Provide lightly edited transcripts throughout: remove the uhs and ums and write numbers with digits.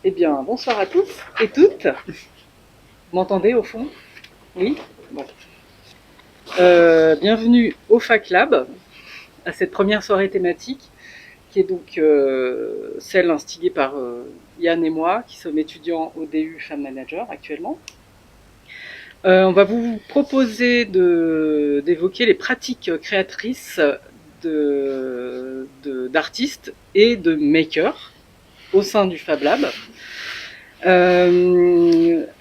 Eh bien, bonsoir à tous et toutes. Vous m'entendez au fond? Oui? Bon. Bienvenue au Fac Lab, à cette première soirée thématique, qui est donc celle instigée par Yann et moi, qui sommes étudiants au DU Femme Manager actuellement. On va vous proposer d'évoquer les pratiques créatrices d'artistes et de makers au sein du Fab Lab,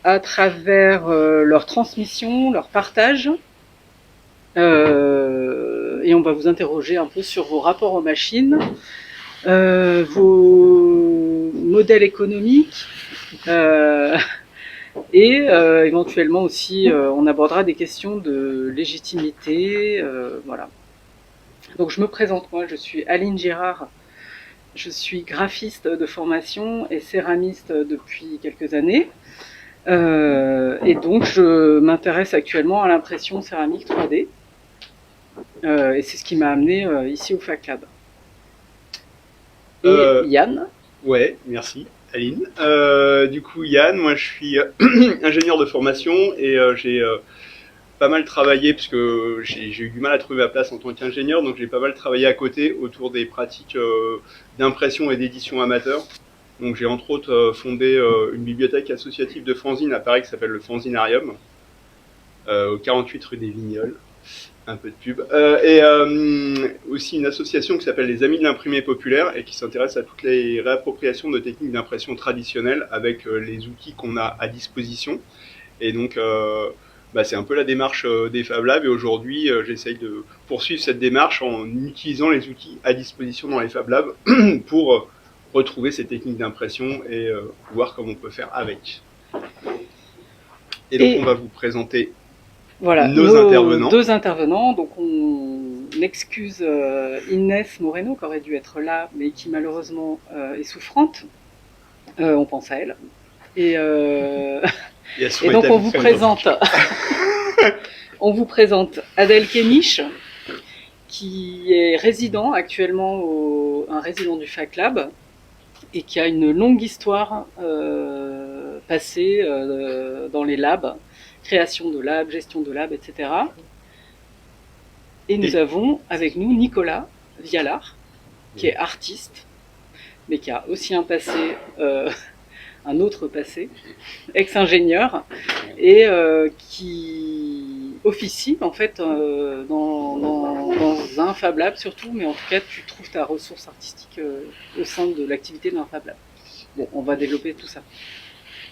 à travers leur transmission, leur partage, et on va vous interroger un peu sur vos rapports aux machines, vos modèles économiques, et éventuellement aussi on abordera des questions de légitimité, voilà. Donc je me présente, moi je suis Aline Girard. Je suis graphiste de formation et céramiste depuis quelques années. Et donc, je m'intéresse actuellement à l'impression céramique 3D. Et c'est ce qui m'a amené ici au Fac Lab. Et Yann? Ouais, merci Aline. Du coup, Yann, moi je suis ingénieur de formation et j'ai pas mal travaillé, parce que j'ai eu du mal à trouver ma place en tant qu'ingénieur, donc j'ai pas mal travaillé à côté autour des pratiques d'impression et d'édition amateur. Donc j'ai entre autres fondé une bibliothèque associative de fanzine à Paris qui s'appelle le Fanzinarium, au 48 rue des Vignoles. Un peu de pub. Et aussi une association qui s'appelle les Amis de l'imprimé populaire et qui s'intéresse à toutes les réappropriations de techniques d'impression traditionnelles avec les outils qu'on a à disposition. Et donc, c'est un peu la démarche des Fab Labs, et aujourd'hui j'essaye de poursuivre cette démarche en utilisant les outils à disposition dans les Fab Labs pour retrouver ces techniques d'impression et voir comment on peut faire avec. Et donc on va vous présenter nos deux intervenants. Donc on excuse Inès Moreno qui aurait dû être là mais qui malheureusement est souffrante. On pense à elle. Et donc on vous présente on vous présente Adèle Kéniche, qui est résident actuellement un résident du Fac Lab et qui a une longue histoire passée dans les labs, création de labs, gestion de labs, etc. Et nous avons avec nous Nicolas Vialard, qui est artiste, mais qui a aussi un passé, un autre passé, ex-ingénieur, et qui officie en fait dans un Fab Lab surtout, mais en tout cas tu trouves ta ressource artistique au sein de l'activité d'un Fab Lab. Bon, on va développer tout ça.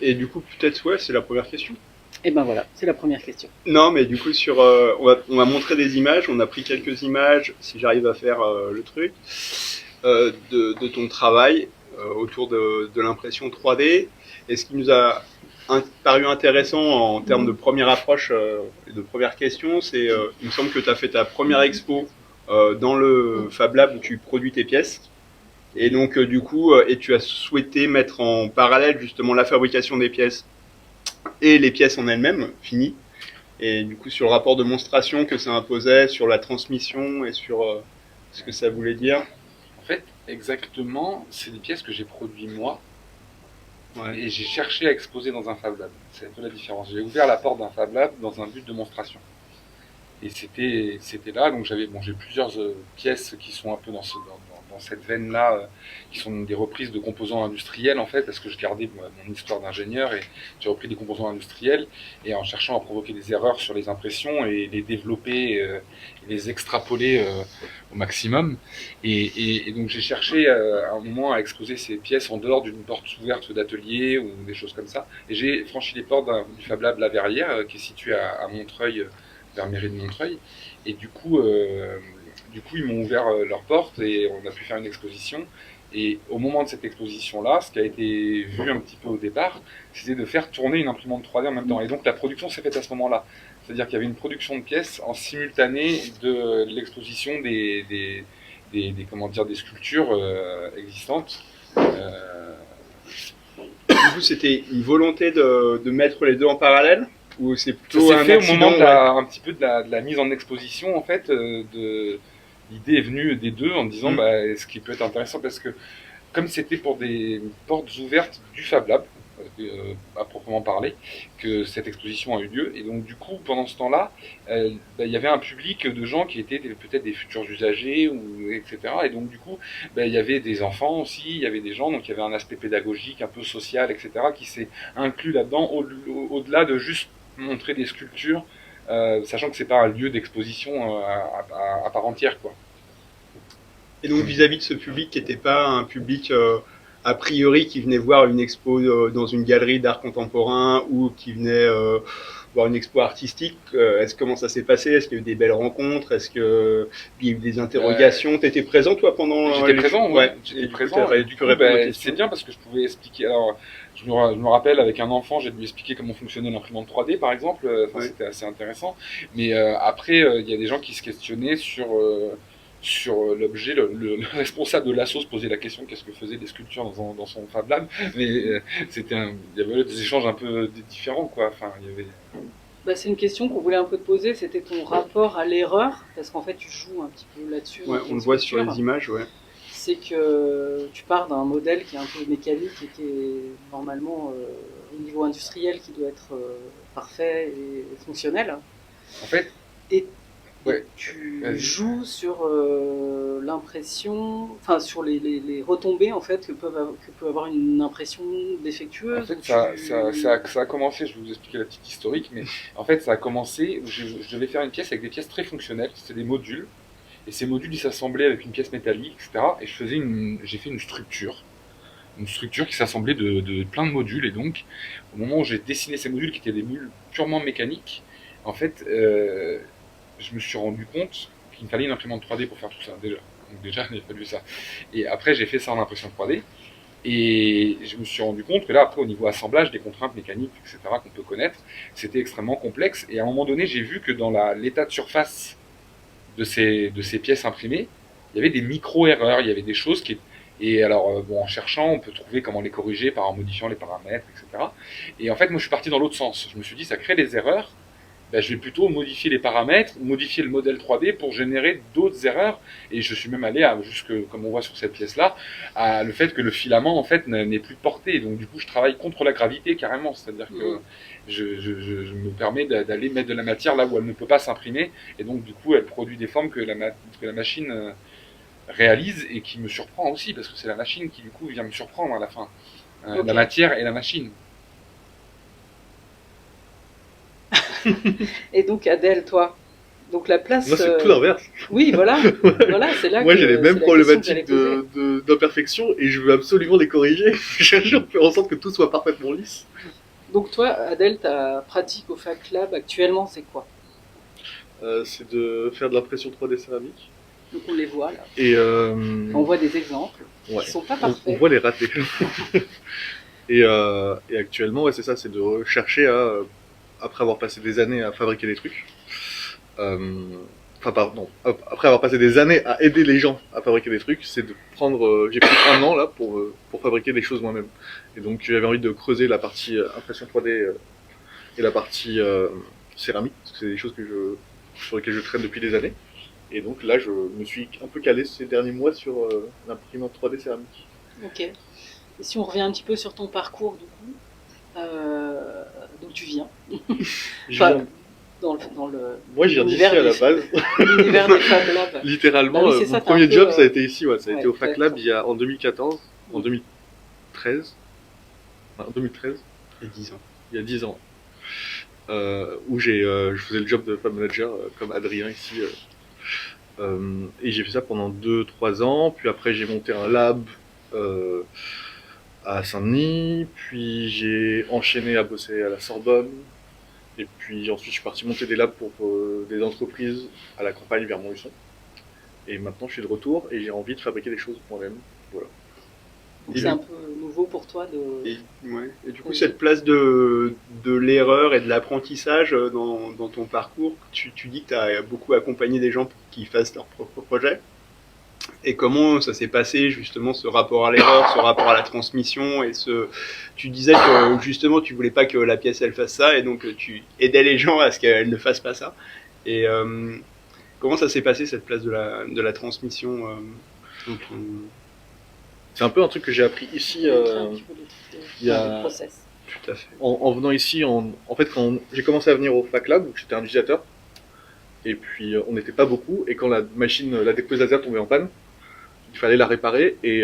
Et du coup, peut-être, ouais, c'est la première question. Et ben voilà, c'est la première question. Non, mais du coup, on va montrer des images. On a pris quelques images, si j'arrive à faire le truc, de ton travail autour de l'impression 3D. Et ce qui nous a paru intéressant en termes de première approche et de première question, c'est, il me semble que tu as fait ta première expo dans le Fab Lab où tu produis tes pièces. Et donc, du coup, et tu as souhaité mettre en parallèle justement la fabrication des pièces et les pièces en elles-mêmes, finies. Et du coup, sur le rapport de monstration que ça imposait, sur la transmission et sur ce que ça voulait dire. En fait, exactement, c'est des pièces que j'ai produites moi. Ouais. Et j'ai cherché à exposer dans un Fab Lab. C'est un peu la différence. J'ai ouvert la porte d'un Fab Lab dans un but de monstration. Et c'était là, donc j'ai plusieurs pièces qui sont un peu dans cette veine-là, qui sont des reprises de composants industriels en fait, parce que je gardais mon histoire d'ingénieur et j'ai repris des composants industriels et en cherchant à provoquer des erreurs sur les impressions et les développer et les extrapoler au maximum. Et donc j'ai cherché à un moment à exposer ces pièces en dehors d'une porte ouverte d'atelier ou des choses comme ça. Et j'ai franchi les portes du Fab Lab La Verrière, qui est situé à Montreuil, vers mairie de Montreuil, et du coup ils m'ont ouvert leurs portes et on a pu faire une exposition. Et au moment de cette exposition-là, ce qui a été vu un petit peu au départ, c'était de faire tourner une imprimante 3D en même temps. Et donc la production s'est faite à ce moment-là. C'est-à-dire qu'il y avait une production de pièces en simultané de l'exposition des sculptures existantes. Du coup, c'était une volonté de mettre les deux en parallèle? Ou c'est plutôt un accident, fait au moment un petit peu de la mise en exposition en fait, l'idée est venue des deux en disant ce qui peut être intéressant parce que comme c'était pour des portes ouvertes du Fab Lab, à proprement parler, que cette exposition a eu lieu. Et donc du coup, pendant ce temps-là, il y avait un public de gens qui étaient peut-être des futurs usagers, etc. Et donc du coup, il y avait des enfants aussi, il y avait des gens, donc il y avait un aspect pédagogique, un peu social, etc. qui s'est inclus là-dedans, au-delà de juste montrer des sculptures, sachant que c'est pas un lieu d'exposition à part entière, quoi. Et donc vis-à-vis de ce public qui n'était pas un public a priori qui venait voir une expo dans une galerie d'art contemporain ou qui venait voir une expo artistique, comment ça s'est passé? Est-ce qu'il y a eu des belles rencontres? Est-ce qu'il y a eu des interrogations? T'étais présent toi pendant J'étais présent, ouais. J'étais présent. Et du coup, c'est bien parce que je pouvais expliquer. Alors, je me rappelle avec un enfant, j'ai dû expliquer comment fonctionnait l'imprimante 3D, par exemple. C'était assez intéressant. Mais après, il y a des gens qui se questionnaient sur l'objet. Le responsable de l'asso se posait la question qu'est-ce que faisaient des sculptures dans son Fab Lab. Mais il y avait des échanges un peu différents, quoi. Enfin, il y avait. C'est une question qu'on voulait un peu te poser, c'était ton rapport à l'erreur, parce qu'en fait tu joues un petit peu là-dessus. Ouais, on le voit sur les images, ouais. C'est que tu pars d'un modèle qui est un peu mécanique et qui est normalement au niveau industriel qui doit être parfait et fonctionnel. En fait, tu joues sur l'impression, enfin sur les retombées en fait que peut avoir une impression défectueuse. En fait, ça a commencé, je vais vous expliquer la petite historique, mais en fait ça a commencé où je devais faire une pièce avec des pièces très fonctionnelles, c'était des modules, et ces modules ils s'assemblaient avec une pièce métallique, etc. Et j'ai fait une structure qui s'assemblait de plein de modules, et donc au moment où j'ai dessiné ces modules qui étaient des modules purement mécaniques, en fait je me suis rendu compte qu'il me fallait une imprimante 3D pour faire tout ça, déjà. Donc déjà, il a fallu ça. Et après, j'ai fait ça en impression 3D. Et je me suis rendu compte que là, après, au niveau assemblage, des contraintes mécaniques, etc., qu'on peut connaître, c'était extrêmement complexe. Et à un moment donné, j'ai vu que dans l'état de surface de ces pièces imprimées, il y avait des micro-erreurs, il y avait des choses qui... Et alors, en cherchant, on peut trouver comment les corriger par en modifiant les paramètres, etc. Et en fait, moi, je suis parti dans l'autre sens. Je me suis dit, ça crée des erreurs. Je vais plutôt modifier les paramètres, modifier le modèle 3D pour générer d'autres erreurs. Et je suis même allé comme on voit sur cette pièce-là, à le fait que le filament en fait n'est plus de portée. Donc du coup, je travaille contre la gravité carrément, c'est-à-dire que je me permets d'aller mettre de la matière là où elle ne peut pas s'imprimer, et donc du coup, elle produit des formes que la machine réalise et qui me surprend aussi parce que c'est la machine qui du coup vient me surprendre à la fin, la matière et la machine. Et donc Adèle, toi, donc la place. Moi, c'est tout l'inverse. Oui, voilà. Voilà, c'est là. Moi, j'ai les mêmes problématiques d'imperfection et je veux absolument les corriger. Je cherche à faire en sorte que tout soit parfaitement lisse. Donc toi, Adèle, ta pratique au Fab Lab actuellement, c'est quoi? C'est de faire de l'impression 3D céramique. Donc on les voit là. Et on voit des exemples qui sont pas parfaits. On voit les ratés. et actuellement, c'est ça, c'est de rechercher à... Après avoir passé des années à fabriquer des trucs, après avoir passé des années à aider les gens à fabriquer des trucs, c'est de prendre, j'ai pris 1 an là pour fabriquer des choses moi-même. Et donc j'avais envie de creuser la partie impression 3D et la partie céramique, parce que c'est des choses sur lesquelles je traîne depuis des années. Et donc là, je me suis un peu calé ces derniers mois sur l'imprimante 3D céramique. Ok. Et si on revient un petit peu sur ton parcours du coup, d'où tu viens? Dans le Moi, je viens d'ici à la base. L'univers des Fab Labs. Littéralement, mon premier job, ça a été ici. Ça a été au Fac Lab en 2014, en 2013. En 2013. Il y a 10 ans. Il y a 10 ans. Où je faisais le job de Fab Manager, comme Adrien ici. Et j'ai fait ça pendant 2-3 ans. Puis après, j'ai monté un lab à Saint-Denis, puis j'ai enchaîné à bosser à la Sorbonne, et puis ensuite je suis parti monter des labs pour des entreprises à la campagne vers Montluçon. Et maintenant je suis de retour et j'ai envie de fabriquer des choses moi-même. Voilà. Donc c'est un peu nouveau pour toi de... Et du coup, cette place de l'erreur et de l'apprentissage dans ton parcours, tu dis que tu as beaucoup accompagné des gens pour qu'ils fassent leur propre projet. Et comment ça s'est passé justement ce rapport à l'erreur, ce rapport à la transmission et tu disais que justement tu voulais pas que la pièce elle fasse ça et donc tu aidais les gens à ce qu'elle ne fasse pas ça. Et Comment ça s'est passé cette place de la transmission donc, C'est un peu un truc que j'ai appris ici. Il y a- process. Tout à fait. En venant ici, en fait, quand j'ai commencé à venir au Fac Lab, donc j'étais un utilisateur, et puis on n'était pas beaucoup, et quand la découpeuse laser tombait en panne, il fallait la réparer, et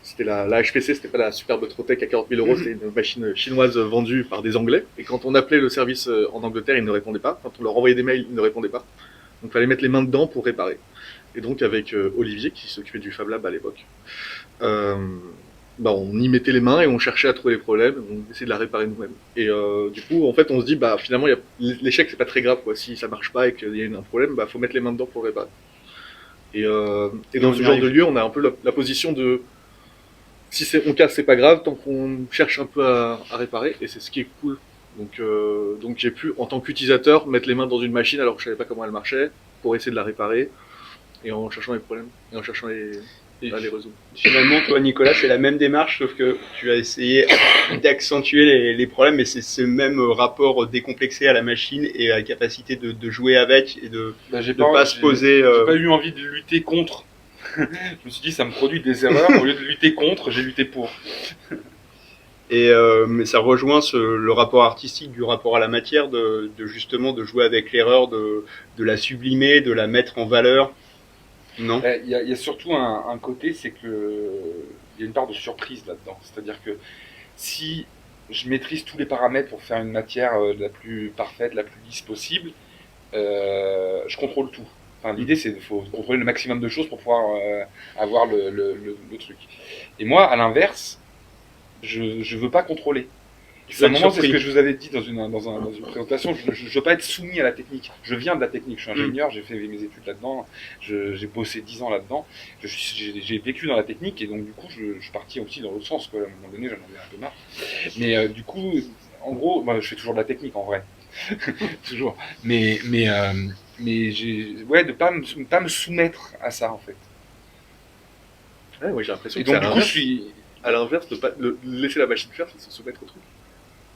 c'était la HPC, c'était pas la superbe Trotec à 40 000 euros, c'était une machine chinoise vendue par des Anglais, et quand on appelait le service en Angleterre, ils ne répondaient pas, quand on leur envoyait des mails, ils ne répondaient pas, donc il fallait mettre les mains dedans pour réparer. Et donc avec Olivier, qui s'occupait du Fab Lab à l'époque, on y mettait les mains et on cherchait à trouver les problèmes, on essayait de la réparer nous-mêmes. Et du coup, en fait, on se dit, finalement, l'échec, c'est pas très grave, quoi. Si ça marche pas et qu'il y a un problème, faut mettre les mains dedans pour le réparer. Et dans ce genre de lieu, on a un peu la position de, si on casse, c'est pas grave, tant qu'on cherche un peu à réparer, et c'est ce qui est cool. Donc j'ai pu, en tant qu'utilisateur, mettre les mains dans une machine alors que je savais pas comment elle marchait, pour essayer de la réparer, et en cherchant les problèmes, et en cherchant à les résoudre. Finalement, toi, Nicolas, c'est la même démarche, sauf que tu as essayé d'accentuer les problèmes, mais c'est ce même rapport décomplexé à la machine et à la capacité de jouer avec et de pas se poser. J'ai pas eu envie de lutter contre. Je me suis dit, ça me produit des erreurs. Au lieu de lutter contre, j'ai lutté pour. Et mais ça rejoint le rapport artistique du rapport à la matière, justement de jouer avec l'erreur, de la sublimer, de la mettre en valeur. Non. Il y a surtout un côté, c'est que il y a une part de surprise là-dedans. C'est-à-dire que si je maîtrise tous les paramètres pour faire une matière la plus parfaite, la plus lisse possible, je contrôle tout. Enfin, l'idée, c'est qu'il faut contrôler le maximum de choses pour pouvoir avoir le truc. Et moi, à l'inverse, je veux pas contrôler. C'est ce que je vous avais dit dans une présentation, je veux pas être soumis à la technique. Je viens de la technique, je suis ingénieur, j'ai fait mes études là-dedans, j'ai bossé 10 ans là-dedans, j'ai vécu dans la technique et donc du coup je suis parti aussi dans l'autre sens, quoi. À un moment donné j'en avais un peu marre. Mais du coup, en gros, je fais toujours de la technique en vrai. Toujours. Mais de pas me soumettre à ça en fait. Ouais, moi j'ai l'impression et que donc du coup je suis... À l'inverse, de laisser la machine faire, c'est se soumettre au truc.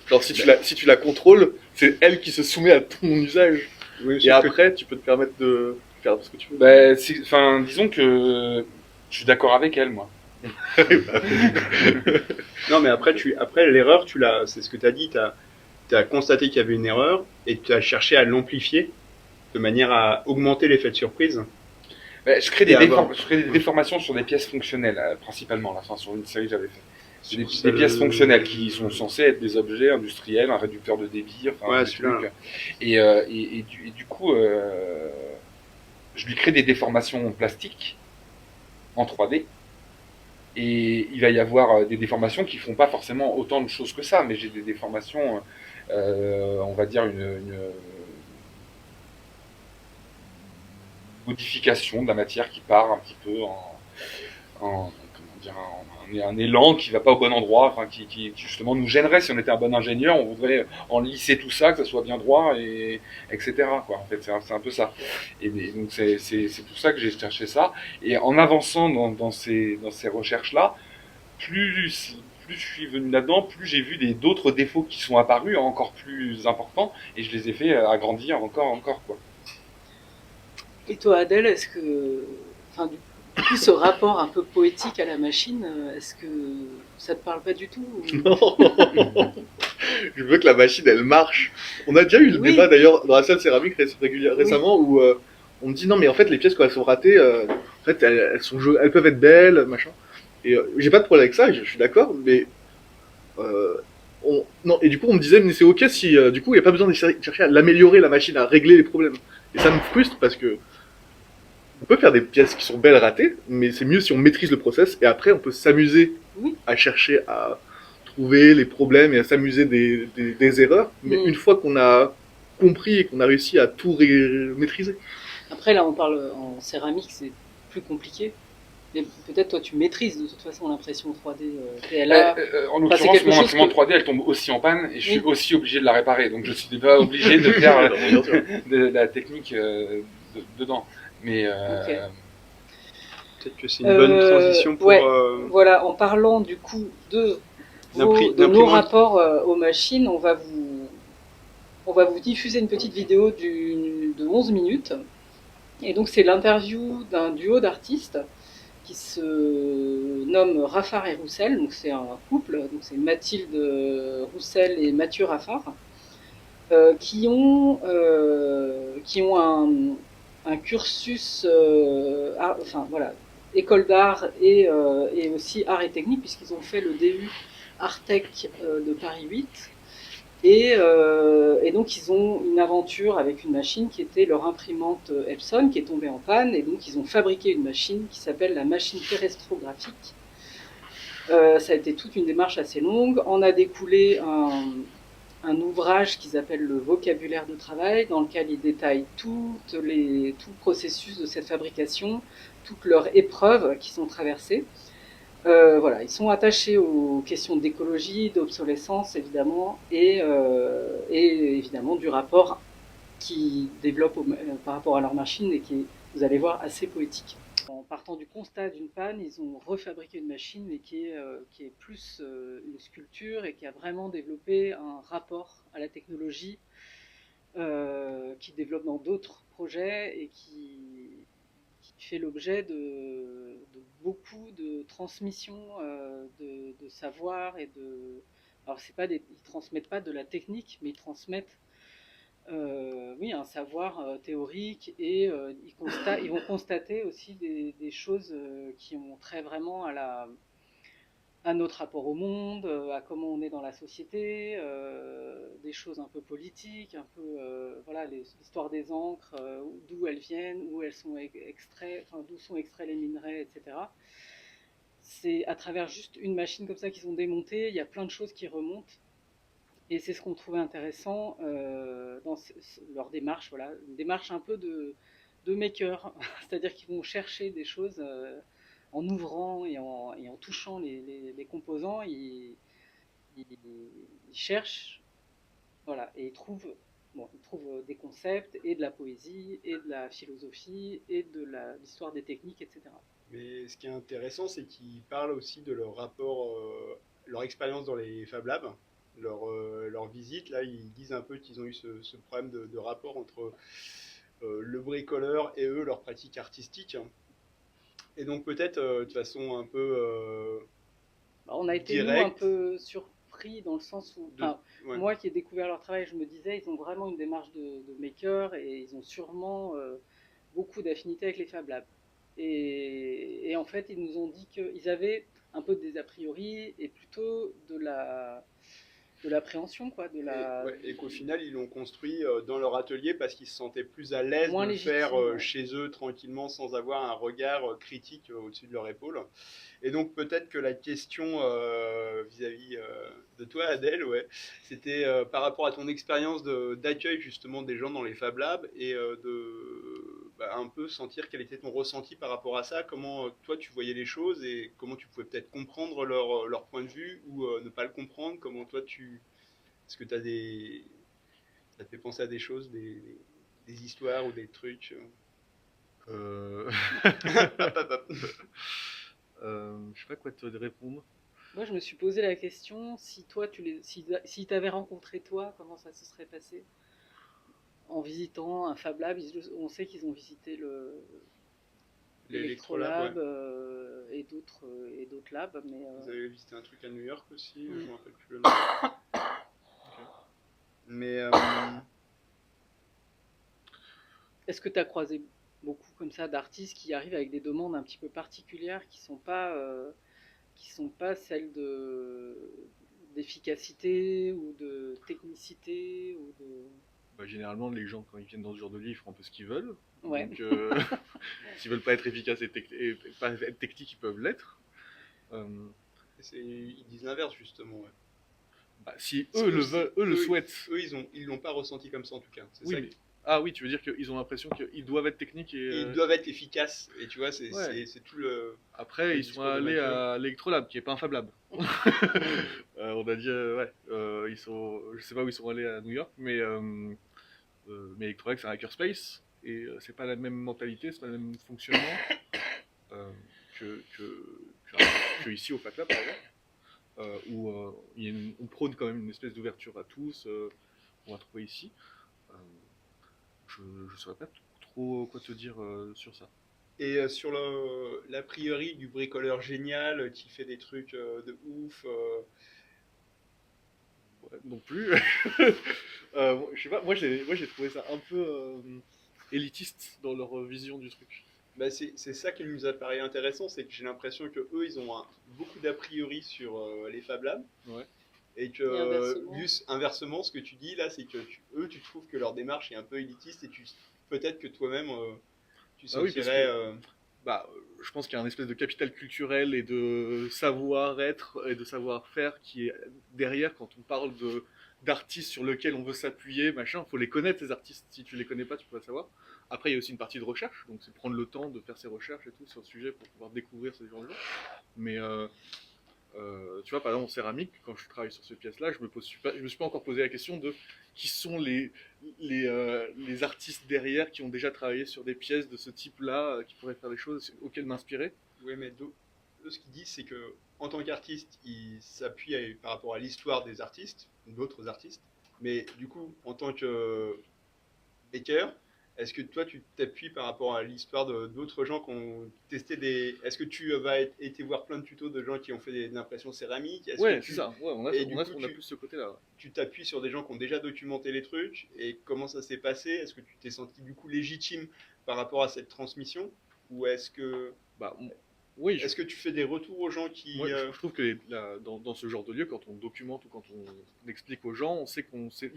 Genre, si tu la contrôles, c'est elle qui se soumet à ton usage. Oui, et après, tu peux te permettre de faire ce que tu veux. Disons que je suis d'accord avec elle, moi. Non, mais après l'erreur, c'est ce que tu as dit, tu as constaté qu'il y avait une erreur et tu as cherché à l'amplifier de manière à augmenter l'effet de surprise. Je crée des déformations sur des pièces fonctionnelles, principalement. Sur une série, j'avais fait. Des pièces fonctionnelles qui sont censées être des objets industriels, un réducteur de débit, ouais, des trucs. Et du coup, je lui crée des déformations plastiques en 3D. Et il va y avoir des déformations qui font pas forcément autant de choses que ça, mais j'ai des déformations, on va dire une modification de la matière qui part un petit peu un élan qui va pas au bon endroit, qui justement nous gênerait si on était un bon ingénieur, on voudrait en lisser tout ça, que ça soit bien droit, et etc. quoi. En fait, c'est un peu ça. Et donc c'est pour ça que j'ai cherché ça. Et en avançant dans ces recherches-là, plus je suis venu là-dedans, plus j'ai vu d'autres défauts qui sont apparus encore plus importants, et je les ai fait agrandir encore quoi. Et toi, Adèle, est-ce que, du coup, ce rapport un peu poétique à la machine, est-ce que ça te parle pas du tout ou... Non. Je veux que la machine, elle marche. On a déjà eu le débat d'ailleurs dans la salle céramique récemment où on me dit non mais en fait les pièces quand elles sont ratées, en fait elles peuvent être belles, machin. Et j'ai pas de problème avec ça, je suis d'accord, mais non, et du coup on me disait mais c'est ok si du coup il n'y a pas besoin de chercher à l'améliorer la machine, à régler les problèmes. Et ça me frustre parce que on peut faire des pièces qui sont belles ratées, mais c'est mieux si on maîtrise le process et après on peut s'amuser à chercher à trouver les problèmes et à s'amuser des erreurs, mais une fois qu'on a compris et qu'on a réussi à tout maîtriser. Après là on parle en céramique, c'est plus compliqué. Mais peut-être toi tu maîtrises de toute façon l'impression 3D PLA. En l'occurrence, mon imprimante 3D elle tombe aussi en panne et je suis aussi obligé de la réparer. Donc je suis pas obligé de faire de la technique dedans. Mais peut-être que c'est une bonne transition pour. Voilà, en parlant du coup de nos rapports aux machines, on va vous diffuser une petite vidéo de 11 minutes Et donc c'est l'interview d'un duo d'artistes qui se nomme Raffard et Roussel. Donc c'est un couple, donc c'est Mathilde Roussel et Mathieu Raffard, qui ont un cursus, enfin voilà, école d'art et aussi art et technique, puisqu'ils ont fait le DU Artec de Paris 8. Et donc ils ont une aventure avec une machine qui était leur imprimante Epson, qui est tombée en panne, et donc ils ont fabriqué une machine qui s'appelle la machine terrestrographique. Ça a été toute une démarche assez longue. En a découlé un ouvrage qu'ils appellent le vocabulaire de travail, dans lequel ils détaillent tout le processus de cette fabrication, toutes leurs épreuves qui sont traversées. Voilà, ils sont attachés aux questions d'écologie, d'obsolescence évidemment, et évidemment du rapport qu'ils développent par rapport à leur machine et qui est, vous allez voir, assez poétique. En partant du constat d'une panne, ils ont refabriqué une machine mais qui est plus une sculpture et qui a vraiment développé un rapport à la technologie qui développe dans d'autres projets et qui fait l'objet de beaucoup de transmissions de savoir et de. Alors c'est pas ils transmettent pas de la technique, mais ils transmettent oui un savoir théorique et ils vont constater aussi des choses qui ont trait vraiment à notre rapport au monde, à comment on est dans la société, des choses un peu politiques, un peu voilà l'histoire des encres, d'où elles viennent, où elles sont extraits, enfin d'où sont extraits les minerais, etc. C'est à travers juste une machine comme ça qu'ils ont démonté, il y a plein de choses qui remontent. Et c'est ce qu'on trouvait intéressant dans leur démarche, voilà, une démarche un peu de maker, c'est-à-dire qu'ils vont chercher des choses en ouvrant et en touchant les composants, ils cherchent, voilà, et ils trouvent des concepts et de la poésie et de la philosophie et de l'histoire des techniques, etc. Mais ce qui est intéressant, c'est qu'ils parlent aussi de leur rapport, leur expérience dans les Fab Labs, leur visite. Là, ils disent un peu qu'ils ont eu ce problème de rapport entre le bricoleur et eux, leur pratique artistique. Et donc peut-être de façon un peu On a été, nous, un directe. peu surpris dans le sens où, De, enfin, ouais. moi qui ai découvert leur travail, je me disais, ils ont vraiment une démarche de maker et ils ont sûrement beaucoup d'affinités avec les Fab Labs. Et en fait, ils nous ont dit qu'ils avaient un peu des a priori et plutôt de l'appréhension, quoi, Ouais, et qu'au final, ils l'ont construit dans leur atelier parce qu'ils se sentaient plus à l'aise de moins le faire légitime. Ouais. chez eux tranquillement sans avoir un regard critique au-dessus de leur épaule. Et donc peut-être que la question vis-à-vis de toi, Adèle, ouais, c'était par rapport à ton expérience d'accueil justement des gens dans les Fab Labs et de un peu sentir quel était ton ressenti par rapport à ça, comment toi tu voyais les choses et comment tu pouvais peut-être comprendre leur point de vue ou ne pas le comprendre, comment toi tu... Est-ce que tu as des... Ça te fait penser à des choses, des histoires ou des trucs Euh... Hop, hop, hop. Je sais pas quoi te répondre. Moi, je me suis posé la question si toi, si t'avais rencontré toi, comment ça se serait passé en visitant un Fab Lab. On sait qu'ils ont visité L'Electrolab, ouais. l'Electrolab et d'autres labs, mais Vous avez visité un truc à New York aussi, je mm. me rappelle plus le nom. Okay. Mais Est-ce que tu as croisé beaucoup comme ça d'artistes qui arrivent avec des demandes un petit peu particulières qui sont pas celles d'efficacité ou de technicité ou de Bah, généralement, les gens, quand ils viennent dans ce genre de livre, font un peu ce qu'ils veulent. ouais. Donc, s'ils veulent pas être efficaces et pas être techniques, ils peuvent l'être. ils disent l'inverse justement. Ouais. Bah, si Parce eux que le veulent, eux le souhaitent. Eux, ils l'ont pas ressenti comme ça en tout cas. Oui, ça mais... Ah oui, tu veux dire qu'ils ont l'impression qu'ils doivent être techniques et ils doivent être efficaces. Et tu vois, ouais. c'est tout le. Après, le ils sont discours de allés Mathieu. à l'Electrolab, qui est pas un Fab Lab. On a dit, ouais, ils sont, je sais pas où ils sont allés à New York, mais Electrolab c'est un hackerspace et c'est pas la même mentalité, c'est pas le même fonctionnement euh, que, que, que ici au Fab Lab par exemple, où on prône quand même une espèce d'ouverture à tous, qu'on va trouver ici. Je ne saurais pas trop trop quoi te dire sur ça. Et sur l'a priori du bricoleur génial qui fait des trucs de ouf, Ouais, non plus. Je sais pas, moi j'ai trouvé ça un peu élitiste dans leur vision du truc. bah c'est ça qui nous apparaît intéressant, c'est que j'ai l'impression que eux ils ont beaucoup d'a priori sur les Fab Labs. Ouais. Et que, Et inversement. inversement, ce que tu dis là, c'est que eux, tu trouves que leur démarche est un peu élitiste et peut-être que toi-même, tu Ah oui, parce sentirais. que je pense qu'il y a un espèce de capital culturel et de savoir-être et de savoir-faire qui est derrière quand on parle d'artistes sur lesquels on veut s'appuyer, machin. Faut les connaître, ces artistes. Si tu les connais pas, tu peux pas savoir. Après, il y a aussi une partie de recherche, donc c'est prendre le temps de faire ses recherches et tout sur le sujet pour pouvoir découvrir ce genre de gens. Mais tu vois, par exemple, en céramique, quand je travaille sur ces pièces-là, je me suis pas encore posé la question de qui sont les artistes derrière qui ont déjà travaillé sur des pièces de ce type-là, qui pourraient faire des choses auxquelles m'inspirer. Oui, mais eux, ce qu'ils disent, c'est que en tant qu'artiste, ils s'appuient par rapport à l'histoire des artistes, d'autres artistes. Mais du coup, en tant que hacker, est-ce que toi, tu t'appuies par rapport à l'histoire d'autres gens qui ont testé des. Est-ce que tu vas été voir plein de tutos de gens qui ont fait des impressions céramiques? Est-ce Ouais, que c'est ça. Ouais, Et du coup, on a plus ce côté-là. Ouais. tu t'appuies sur des gens qui ont déjà documenté les trucs et comment ça s'est passé? Est-ce que tu t'es senti du coup légitime par rapport à cette transmission? Ou Bah, oui, est-ce que tu fais des retours aux gens qui. moi, je trouve que dans ce genre de lieu, quand on documente ou quand on explique aux gens, on sait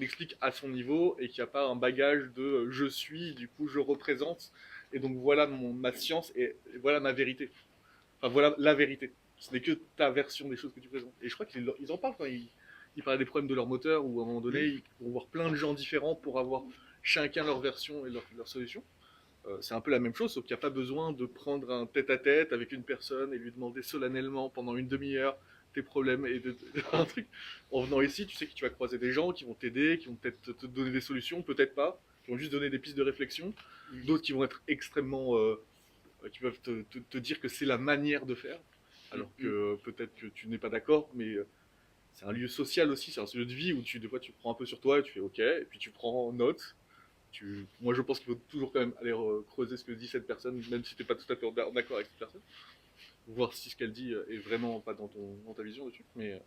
explique à son niveau et qu'il n'y a pas un bagage de je suis, du coup je représente, et donc voilà ma science et voilà ma vérité. Enfin voilà la vérité. Ce n'est que ta version des choses que tu présentes. Et je crois qu'ils en parlent quand ils parlent des problèmes de leur moteur, où à un moment donné, ils vont voir plein de gens différents pour avoir chacun leur version et leur solution. C'est un peu la même chose, sauf qu'il n'y a pas besoin de prendre un tête-à-tête avec une personne et lui demander solennellement pendant une demi-heure tes problèmes et de un truc. En venant ici, tu sais que tu vas croiser des gens qui vont t'aider, qui vont peut-être te donner des solutions, peut-être pas, qui vont juste donner des pistes de réflexion, d'autres qui vont être extrêmement, qui peuvent te dire que c'est la manière de faire, alors que peut-être que tu n'es pas d'accord, mais c'est un lieu social aussi, c'est un lieu de vie où des fois tu prends un peu sur toi et tu fais ok, et puis tu prends note. Moi, je pense qu'il faut toujours quand même aller creuser ce que dit cette personne, même si tu n'es pas tout à fait en accord avec cette personne. Voir si ce qu'elle dit est vraiment pas dans ta vision dessus. Mais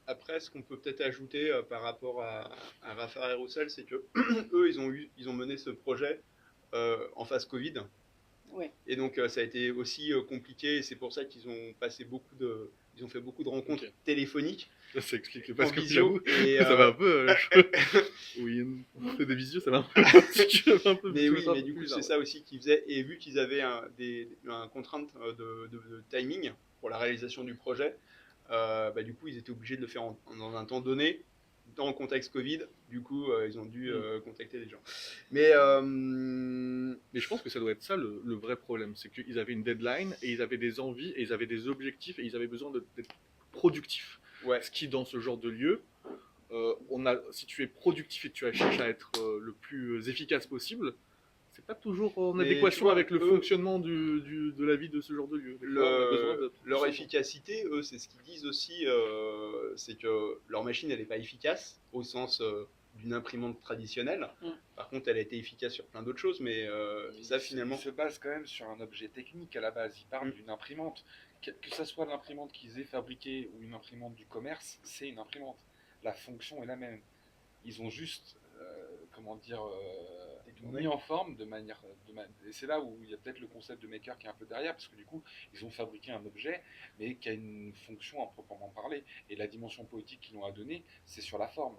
Après, ce qu'on peut peut-être ajouter par rapport à Raphaël et Roussel, c'est que eux, ils ont mené ce projet en phase Covid. Ouais. Et donc, ça a été aussi compliqué. Et c'est pour ça qu'ils ont passé ils ont fait beaucoup de rencontres téléphoniques. ça explique le parce En que visio, et, ça va un peu. Oui, on fait des visios, ça va un peu. Mais oui, mais du coup, c'est ça aussi qu'ils faisaient. Et vu qu'ils avaient un contrainte de timing pour la réalisation du projet, du coup, ils étaient obligés de le faire dans un temps donné, dans le contexte Covid. Du coup, ils ont dû contacter des gens. Mais je pense que ça doit être ça le vrai problème. C'est qu'ils avaient une deadline et ils avaient des envies et ils avaient des objectifs et ils avaient besoin d'être productifs. ouais. Ce qui, dans ce genre de lieu, si tu es productif et tu cherches à être le plus efficace possible, c'est pas toujours en adéquation avec le fonctionnement de la vie de ce genre de lieu. Leur efficacité, eux, c'est ce qu'ils disent aussi, c'est que leur machine, elle n'est pas efficace au sens d'une imprimante traditionnelle. Par contre, elle a été efficace sur plein d'autres choses, mais ça, finalement... Ils se basent quand même sur un objet technique à la base. Ils parlent d'une imprimante. Que ce soit l'imprimante qu'ils aient fabriquée ou une imprimante du commerce, c'est une imprimante. La fonction est la même. Ils ont juste, mis en forme de manière... Et c'est là où il y a peut-être le concept de maker qui est un peu derrière, parce que du coup, ils ont fabriqué un objet, mais qui a une fonction à proprement parler. Et la dimension poétique qu'ils ont donnée, c'est sur la forme.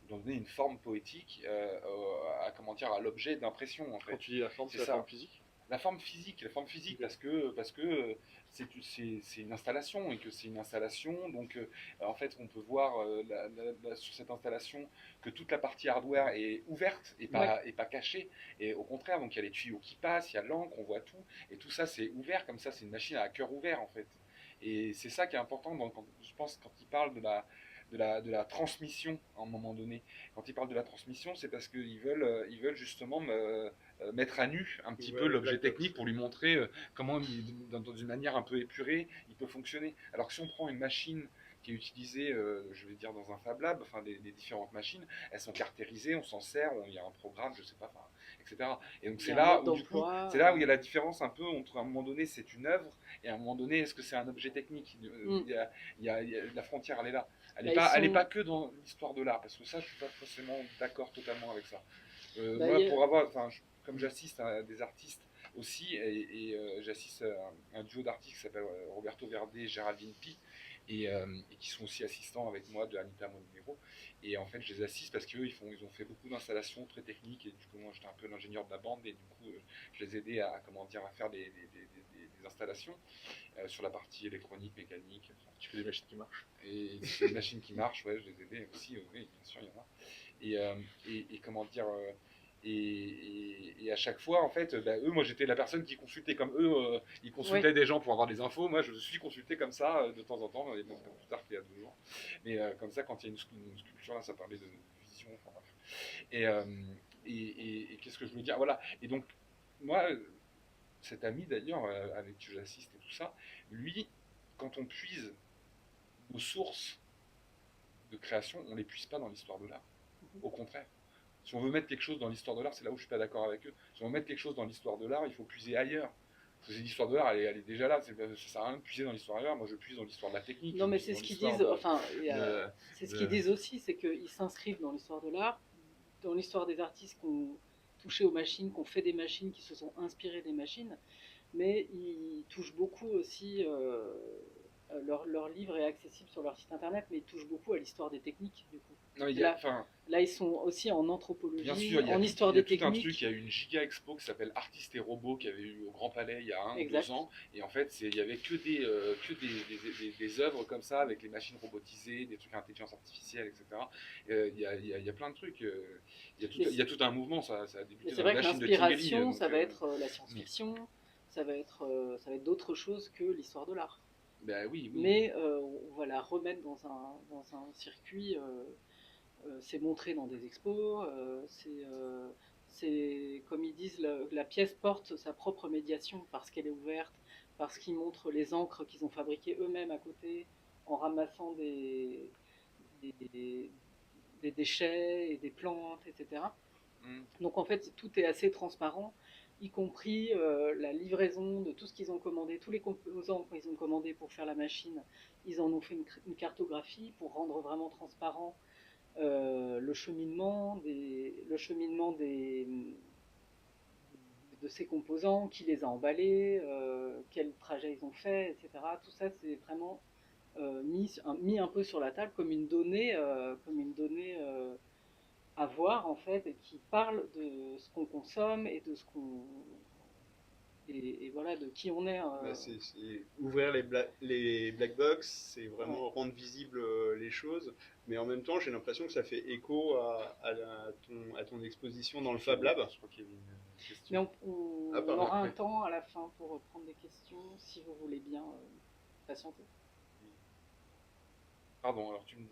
Ils ont donné une forme poétique à l'objet d'impression. En fait. Quand tu dis la forme, c'est la forme physique. La forme physique, parce que c'est une installation et que c'est une installation. Donc, en fait, on peut voir sur cette installation que toute la partie hardware est ouverte et pas cachée. Et au contraire, donc il y a les tuyaux qui passent, il y a l'encre, on voit tout. Et tout ça, c'est ouvert comme ça. C'est une machine à cœur ouvert, en fait. Et c'est ça qui est important, je pense, quand il parle de la transmission à un moment donné. Quand ils parlent de la transmission, c'est parce qu'ils veulent justement mettre à nu un petit peu l'objet technique pour lui montrer comment, dans une manière un peu épurée, il peut fonctionner. Alors que si on prend une machine qui est utilisée, je vais dire, dans un Fab Lab, enfin, les différentes machines, elles sont caractérisées, on s'en sert, il y a un programme, je sais pas, enfin, etc. Et donc Il y c'est a un là mode où, du coup, d'emploi, c'est là où il y a la différence un peu entre, à un moment donné, c'est une œuvre, et à un moment donné, est-ce que c'est un objet technique? La frontière, elle est là. Elle est pas que dans l'histoire de l'art, parce que ça, je suis pas forcément d'accord totalement avec ça. Bah, Moi, pour avoir, enfin, comme j'assiste à des artistes aussi, et j'assiste à un duo d'artistes qui s'appelle Roberto Verde et Géraldine Pi, et qui sont aussi assistants avec moi de Anita Monero. Et en fait, je les assiste parce qu'eux, ils ont fait beaucoup d'installations très techniques, et du coup, moi, j'étais un peu l'ingénieur de la bande, et du coup, je les aidais à, comment dire, à faire des installations sur la partie électronique, mécanique. Enfin, Tu fais des machines qui marchent. et des machines qui marchent, ouais, je les aidais aussi, oui, bien sûr, il y en a. Et comment dire, et à chaque fois, en fait, eux, moi j'étais la personne qui consultait comme eux, ils consultaient des gens pour avoir des infos. Moi, je suis consulté comme ça de temps en temps, et bon, plus tard qu'il y a 2 jours. Mais comme ça, quand il y a une sculpture, là, ça parlait de vision, enfin bref. Et qu'est-ce que je veux dire? Voilà. Et donc, moi, cet ami d'ailleurs, avec qui j'assiste et tout ça, lui, quand on puise aux sources de création, on les puise pas dans l'histoire de l'art. Au contraire. Si on veut mettre quelque chose dans l'histoire de l'art, c'est là où je suis pas d'accord avec eux. Si on veut mettre quelque chose dans l'histoire de l'art, il faut puiser ailleurs. Parce que l'histoire de l'art, elle est déjà là. Ça sert à rien de puiser dans l'histoire de l'art. Moi, je puise dans l'histoire de la technique. Non, mais c'est ce qu'ils disent. Enfin, c'est ce qu'ils disent aussi, c'est qu'ils s'inscrivent dans l'histoire de l'art, dans l'histoire des artistes qui ont touché aux machines, qui ont fait des machines, qui se sont inspirés des machines, mais ils touchent beaucoup aussi. Leur livre est accessible sur leur site internet, mais ils touchent beaucoup à l'histoire des techniques, du coup. Non, Là, ils sont aussi en anthropologie, bien sûr, en histoire des techniques. Il y a tout un truc, il y a eu une giga expo qui s'appelle Artistes et robots qui avait eu au Grand Palais il y a 1 ou 2 ans. Et en fait, il y avait que des œuvres comme ça, avec les machines robotisées, des trucs à intelligence artificielle, etc. Il y a plein de trucs. Il y a tout un mouvement, ça a débuté Mais c'est dans vrai la que machine de l'inspiration, Tinguely, ça va être la science-fiction, ça va être d'autres choses que l'histoire de l'art. Ben oui. Mais on va la remettre dans un circuit. C'est montré dans des expos. C'est comme ils disent, la pièce porte sa propre médiation parce qu'elle est ouverte, parce qu'ils montrent les encres qu'ils ont fabriquées eux-mêmes à côté en ramassant des déchets et des plantes, etc. Donc en fait, tout est assez transparent, y compris la livraison de tout ce qu'ils ont commandé, tous les composants qu'ils ont commandés pour faire la machine. Ils en ont fait une cartographie pour rendre vraiment transparent le cheminement de ces composants, qui les a emballés, quel trajet ils ont fait, etc. Tout ça, c'est vraiment mis un peu sur la table comme une donnée à voir en fait, et qui parle de ce qu'on consomme et de ce qu'on et voilà, de qui on est. C'est ouvrir les black box, c'est vraiment rendre visible les choses, mais en même temps, j'ai l'impression que ça fait écho à ton exposition dans le Fab Lab. Je crois qu'il y avait une question. Mais on aura un temps à la fin pour prendre des questions, si vous voulez bien patienter. Pardon, alors tu me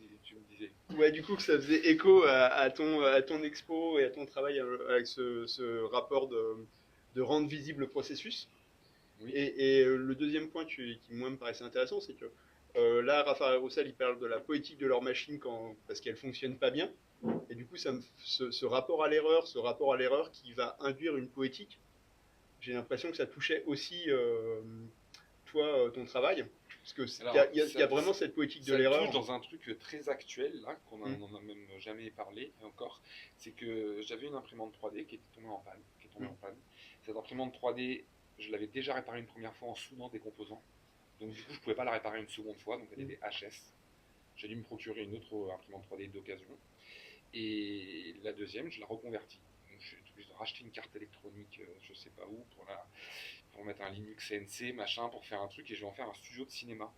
disais. Ouais, du coup, que ça faisait écho à ton expo et à ton travail avec ce rapport de rendre visible le processus. Oui. Et le deuxième point qui moi me paraissait intéressant, c'est que là, Raphaël Roussel, il parle de la poétique de leur machine parce qu'elle fonctionne pas bien. Et du coup, ce rapport à l'erreur qui va induire une poétique, j'ai l'impression que ça touchait aussi toi, ton travail. Parce qu'il y a vraiment cette poétique de l'erreur. Ça touche dans un truc très actuel, là, qu'on n'en a même jamais parlé encore. C'est que j'avais une imprimante 3D qui était tombée en panne. Cette imprimante 3D, je l'avais déjà réparée une première fois en soudant des composants. Donc du coup, je pouvais pas la réparer une seconde fois, donc elle était HS. J'ai dû me procurer une autre imprimante 3D d'occasion. Et la deuxième, je la reconvertis. Donc je suis obligé de racheter une carte électronique, je sais pas où, pour mettre un Linux CNC, machin, pour faire un truc, et je vais en faire un studio de cinéma.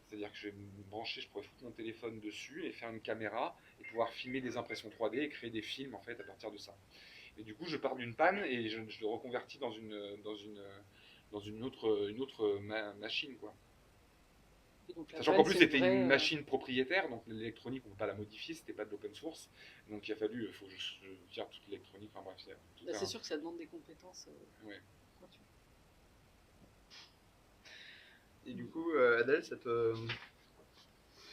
C'est-à-dire que je vais me brancher, je pourrais foutre mon téléphone dessus et faire une caméra et pouvoir filmer des impressions 3D et créer des films en fait à partir de ça. Et du coup, je pars d'une panne et je le reconvertis dans une autre machine, quoi. Sachant qu'en plus c'était une machine propriétaire, donc l'électronique on ne peut pas la modifier, c'était pas de l'open source, donc il a fallu, faut que je vire toute l'électronique, enfin bref. C'est sûr que ça demande des compétences. Ouais. Et du coup, Adèle,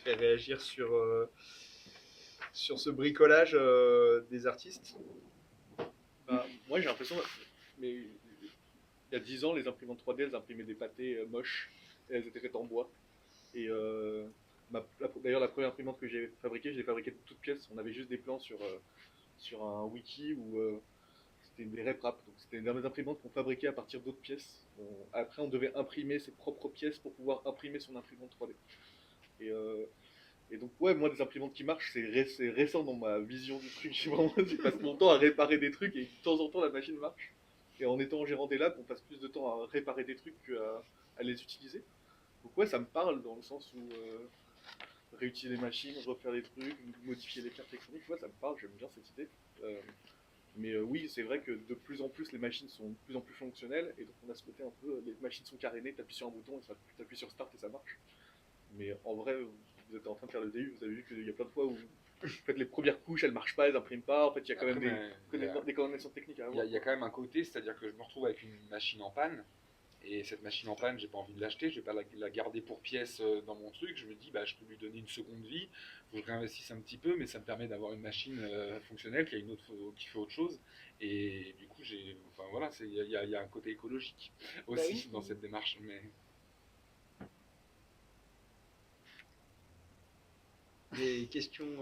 faire réagir sur ce bricolage des artistes. Bah, moi, j'ai l'impression, mais il y a 10 ans, les imprimantes 3D, elles imprimaient des pâtés moches et elles étaient faites en bois. Et d'ailleurs, la première imprimante que j'ai fabriquée, je l'ai fabriquée de toutes pièces. On avait juste des plans sur un wiki où c'était des RepRap. Donc, c'était des imprimantes qu'on fabriquait à partir d'autres pièces. Après, on devait imprimer ses propres pièces pour pouvoir imprimer son imprimante 3D. Et, euh, et donc, ouais, moi, des imprimantes qui marchent, c'est récent dans ma vision du truc. Vraiment, je passe mon temps à réparer des trucs et de temps en temps, la machine marche. Et en étant gérant des labs, on passe plus de temps à réparer des trucs qu'à les utiliser. Donc, ouais, ça me parle dans le sens où réutiliser les machines, refaire des trucs, modifier les cartes électroniques, ouais, ça me parle, j'aime bien cette idée. Mais oui, c'est vrai que de plus en plus, les machines sont de plus en plus fonctionnelles, et donc on a ce côté un peu, les machines sont carénées, t'appuies sur un bouton, et t'appuies sur Start et ça marche. Mais en vrai, vous êtes en train de faire le DU, vous avez vu qu'il y a plein de fois où vous faites les premières couches, elles marchent pas, elles impriment pas, en fait il y a quand même des connaissances techniques à avoir. Il y a quand même un côté, c'est-à-dire que je me retrouve avec une machine en panne, et cette machine en panne, j'ai pas envie de l'acheter, je vais pas la garder pour pièce dans mon truc, je me dis, bah, je peux lui donner une seconde vie, faut que je réinvestisse un petit peu, mais ça me permet d'avoir une machine fonctionnelle qui fait autre chose, et du coup, enfin voilà, il y a un côté écologique aussi oui. dans cette démarche, mais... Des questions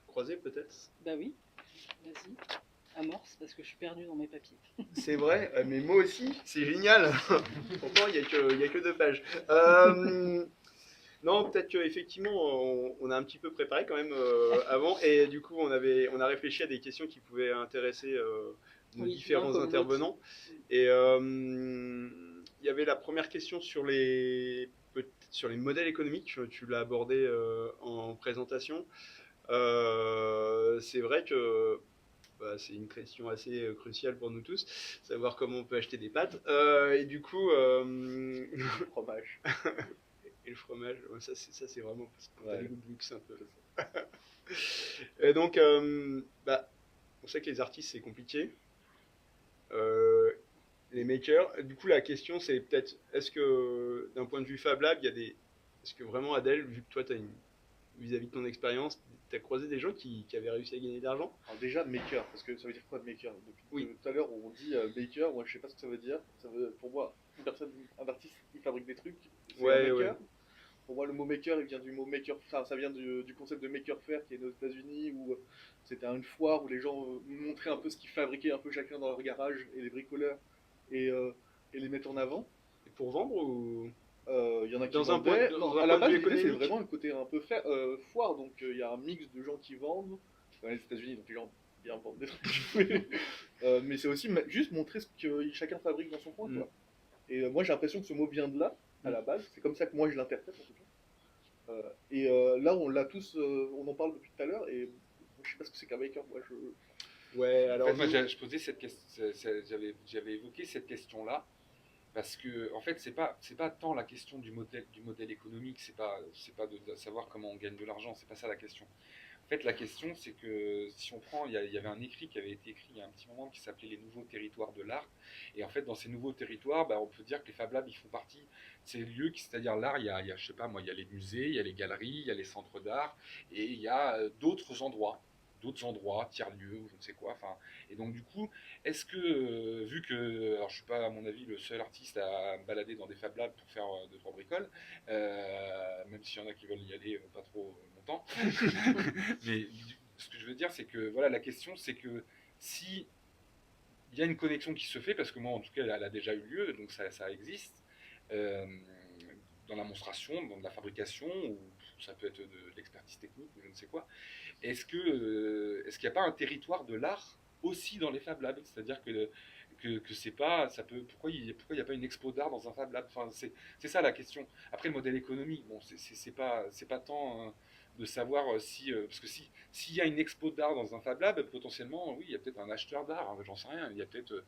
croisées peut-être? Bah oui, vas-y. Amorce, parce que je suis perdue dans mes papiers. C'est vrai, mais moi aussi, c'est génial. Pourtant, il y a que 2 pages. Non, peut-être qu'effectivement, on a un petit peu préparé quand même avant, et du coup, on a réfléchi à des questions qui pouvaient intéresser nos différents intervenants. Et il y avait la première question sur les modèles économiques, tu l'as abordé en présentation. C'est vrai que c'est une question assez cruciale pour nous tous, savoir comment on peut acheter des pâtes. Et du coup, Le fromage. et le fromage, ouais, ça c'est vraiment parce qu'on a Ouais. le goût de luxe un peu. Et donc, on sait que les artistes c'est compliqué. Les makers, du coup la question c'est peut-être, est-ce que d'un point de vue Fab Lab, est-ce que vraiment Adèle, vu que toi tu as vis-à-vis de ton expérience, tu as croisé des gens qui avaient réussi à gagner de l'argent? Alors déjà, maker, parce que ça veut dire quoi de maker? Depuis Oui. tout à l'heure, on dit maker, moi je sais pas ce que ça veut dire. Pour moi, un artiste, il fabrique des trucs, c'est Ouais, un maker. ouais. Pour moi, le mot maker, il vient du mot maker, enfin, ça vient du concept de maker faire qui est né aux États-Unis, où c'était une foire où les gens montraient un peu ce qu'ils fabriquaient un peu chacun dans leur garage, et les bricoleurs, et les mettre en avant. Et pour vendre ou Il y en a qui dans un vendaient. point, Non, dans un à la point de base, vue l'idée, c'est économique? vraiment le côté un peu foire, donc il y a un mix de gens qui vendent. Dans les États-Unis, donc les gens bien vendent des trucs. Mais c'est aussi juste montrer ce que chacun fabrique dans son coin, quoi. Et moi, j'ai l'impression que ce mot vient de là, à la base. C'est comme ça que moi, je l'interprète, en tout cas. Là, on l'a tous, on en parle depuis tout à l'heure, et je sais pas ce que c'est qu'un maker, moi, Ouais, alors En fait, moi, je posais cette question, j'avais évoqué cette question-là, parce que en fait, c'est pas tant la question du modèle économique, c'est pas de savoir comment on gagne de l'argent, c'est pas ça la question. En fait, la question, c'est que si on prend, il y avait un écrit qui avait été écrit il y a un petit moment qui s'appelait Les Nouveaux Territoires de l'Art. Et en fait, dans ces nouveaux territoires, on peut dire que les Fab Labs, ils font partie de ces lieux c'est-à-dire l'art, je sais pas moi, il y a les musées, il y a les galeries, il y a les centres d'art, et il y a d'autres endroits, tiers-lieux, ou je ne sais quoi. Enfin, et donc du coup, est-ce que, vu que, alors je suis pas à mon avis le seul artiste à me balader dans des Fab Labs pour faire 2-3 bricoles, même s'il y en a qui veulent y aller pas trop longtemps, mais ce que je veux dire, c'est que voilà, la question, c'est que si il y a une connexion qui se fait, parce que moi, en tout cas, elle a déjà eu lieu, donc ça existe, euh, dans la monstration, dans de la fabrication, ou ça peut être de l'expertise technique, ou je ne sais quoi. Est-ce qu'il n'y a pas un territoire de l'art aussi dans les Fab Labs? C'est-à-dire que c'est pas, ça peut, pourquoi il y a pas une expo d'art dans un Fab Lab? Enfin, c'est ça la question. Après, le modèle économique, bon, c'est pas tant de savoir si, parce que s'il y a une expo d'art dans un Fab Lab, potentiellement, oui, il y a peut-être un acheteur d'art, hein, j'en sais rien. Il y a peut-être,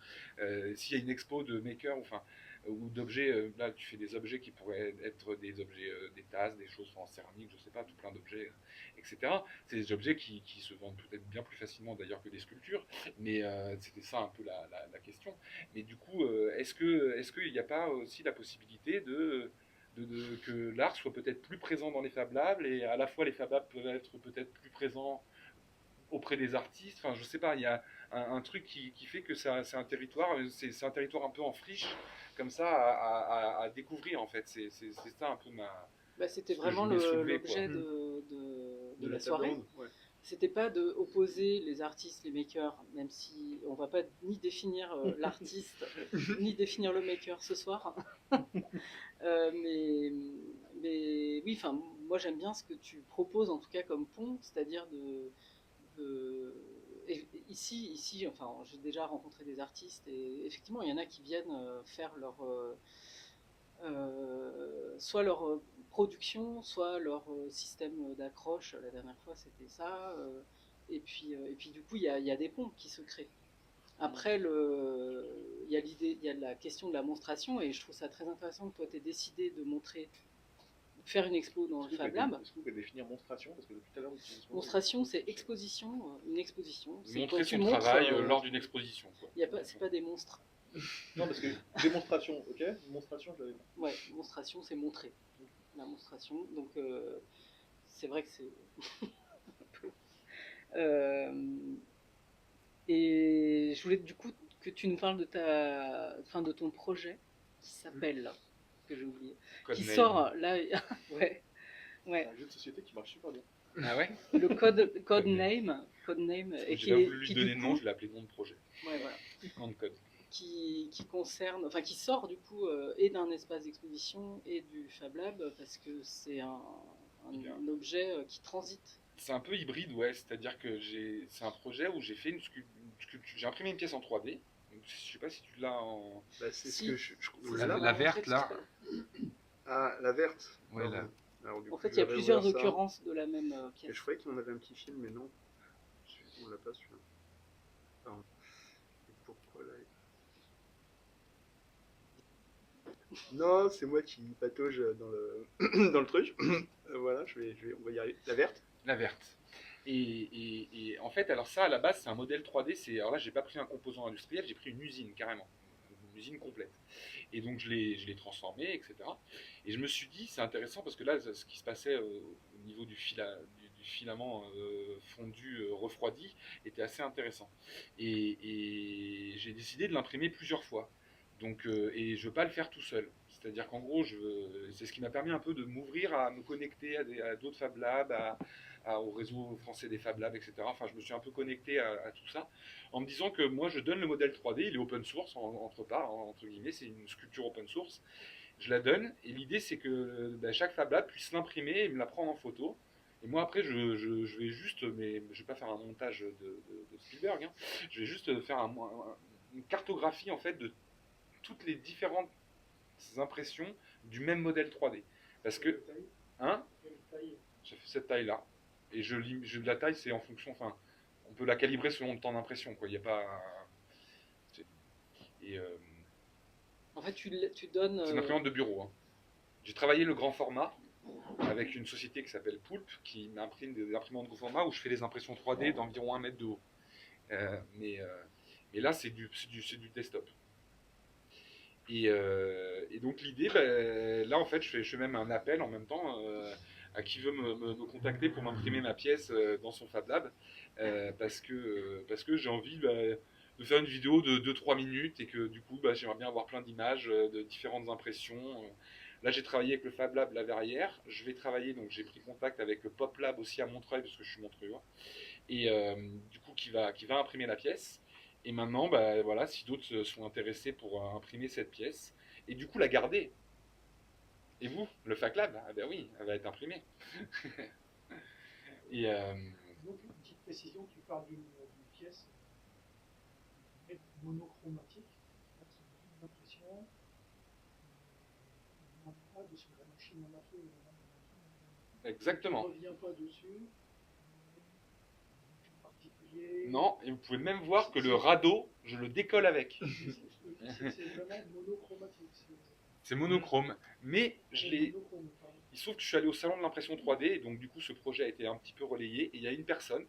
s'il y a une expo de maker, enfin, ou d'objets, là, tu fais des objets qui pourraient être des objets, des tasses, des choses en céramique, je sais pas, tout plein d'objets, etc. C'est des objets qui se vendent peut-être bien plus facilement d'ailleurs que des sculptures, mais c'était ça un peu la question. Mais du coup, est-ce qu'il n'y a pas aussi la possibilité que l'art soit peut-être plus présent dans les Fab Labs, et à la fois les Fab Labs peuvent être peut-être plus présents auprès des artistes. Enfin, je sais pas, il y a un truc qui fait que c'est un territoire, c'est un territoire un peu en friche, comme ça, à découvrir en fait. C'est ça un peu Bah, c'était ce que vraiment je voulais soulever, l'objet quoi. de la table soirée. ronde, ouais. C'était pas de opposer les artistes, les makers, même si on va pas ni définir l'artiste, ni définir le maker ce soir. Mais oui, enfin, moi j'aime bien ce que tu proposes en tout cas comme pont, c'est-à-dire ici, enfin, j'ai déjà rencontré des artistes et effectivement, il y en a qui viennent faire soit leur production, soit leur système d'accroche. La dernière fois, c'était ça. Et puis, du coup, il y a des ponts qui se créent. Après, il y a l'idée, il y a la question de la monstration, et je trouve ça très intéressant que toi, tu aies décidé de faire une expo dans le Fab Lab. Est-ce que vous pouvez définir monstration? Parce que depuis tout à l'heure, Monstration, c'est exposition, une exposition. C'est montrer quand tu son montres, travail lors d'une exposition, quoi. c'est pas des monstres. Non, parce que démonstration, ok. Démonstration, je l'avais pas. Ouais, monstration, c'est montrer. La monstration. Donc, c'est vrai que c'est. Et je voulais du coup que tu nous parles de ton projet qui s'appelle, que j'ai oublié, qui Codename. sort là. Ouais. C'est un jeu de société qui marche super bien. Ah ouais. Le Codename, et J'ai pas voulu lui donner du de nom, coup, je l'ai appelé nom de projet. ouais, voilà. Nom de code. Qui concerne, enfin qui sort du coup et d'un espace d'exposition et du Fab Lab parce que c'est un Bien. objet qui transite. C'est un peu hybride, ouais. C'est-à-dire que c'est un projet où j'ai fait une sculpture. J'ai imprimé une pièce en 3D. Donc, je sais pas si tu l'as en. Bah, c'est Si. ce que je C'est La- ça, la on verte, montrait là. tout à l'heure. Ah, la verte. Ouais, Pardon. là. Alors, du En coup, fait, je il y a vais plusieurs réouvrir ça. occurrences de la même Et pièce. je croyais qu'on avait un petit film, mais non. On l'a pas celui-là. Pardon. Et pourquoi là Non, c'est moi qui patauge dans le dans le truc. Voilà, on va y arriver. La verte. La verte. Et en fait, alors ça, à la base, c'est un modèle 3D. Alors là, j'ai pas pris un composant industriel, j'ai pris une usine carrément, une usine complète. Et donc je l'ai transformé, etc. Et je me suis dit, c'est intéressant parce que là, ce qui se passait au niveau du filament fondu, refroidi, était assez intéressant. Et j'ai décidé de l'imprimer plusieurs fois. Donc, et je veux pas le faire tout seul. C'est-à-dire qu'en gros, c'est ce qui m'a permis un peu de m'ouvrir à me connecter à d'autres Fab Labs, au réseau français des Fab Labs, etc. Enfin, je me suis un peu connecté à tout ça, en me disant que moi, je donne le modèle 3D, il est open source, entre guillemets, c'est une sculpture open source. Je la donne, et l'idée, c'est que chaque Fab Lab puisse l'imprimer et me la prendre en photo. Et moi, après, je vais juste, mais je vais pas faire un montage de Spielberg, hein. Je vais juste faire une cartographie, en fait, de toutes les différentes impressions du même modèle 3D. Parce que, hein, j'ai fait cette taille-là. Et la taille, c'est en fonction, enfin, on peut la calibrer selon le temps d'impression, quoi. Il n'y a pas. Et En fait, tu donnes. c'est une imprimante de bureau, hein. J'ai travaillé le grand format avec une société qui s'appelle Poulp, qui m'imprime des imprimantes de grand format où je fais les impressions 3D d'environ 1 mètre de haut. Mais là, c'est du desktop. Et donc l'idée, là en fait, je fais même un appel en même temps à qui veut me contacter pour m'imprimer ma pièce dans son Fab Lab, parce que j'ai envie de faire une vidéo de 2-3 minutes et que du coup j'aimerais bien avoir plein d'images de différentes impressions. Là j'ai travaillé avec le Fab Lab La Verrière, je vais travailler, donc j'ai pris contact avec le Pop Lab aussi à Montreuil parce que je suis montreuillois, et du coup qui va imprimer la pièce. Et maintenant, voilà, si d'autres sont intéressés pour imprimer cette pièce, et du coup la garder. Et vous, le Fac Lab, ah ben oui, elle va être imprimée. Et Donc, une petite précision, tu parles d'une pièce monochromatique, c'est une impression, on n'a pas de ce que la machine en a fait. exactement. On ne revient pas dessus. Particulier. Non, et vous pouvez même voir que le radeau, je le décolle avec. C'est vraiment monochromatique. C'est monochrome, mais monochrome, pardon. il se trouve que je suis allé au salon de l'impression 3D, donc du coup ce projet a été un petit peu relayé, et il y a une personne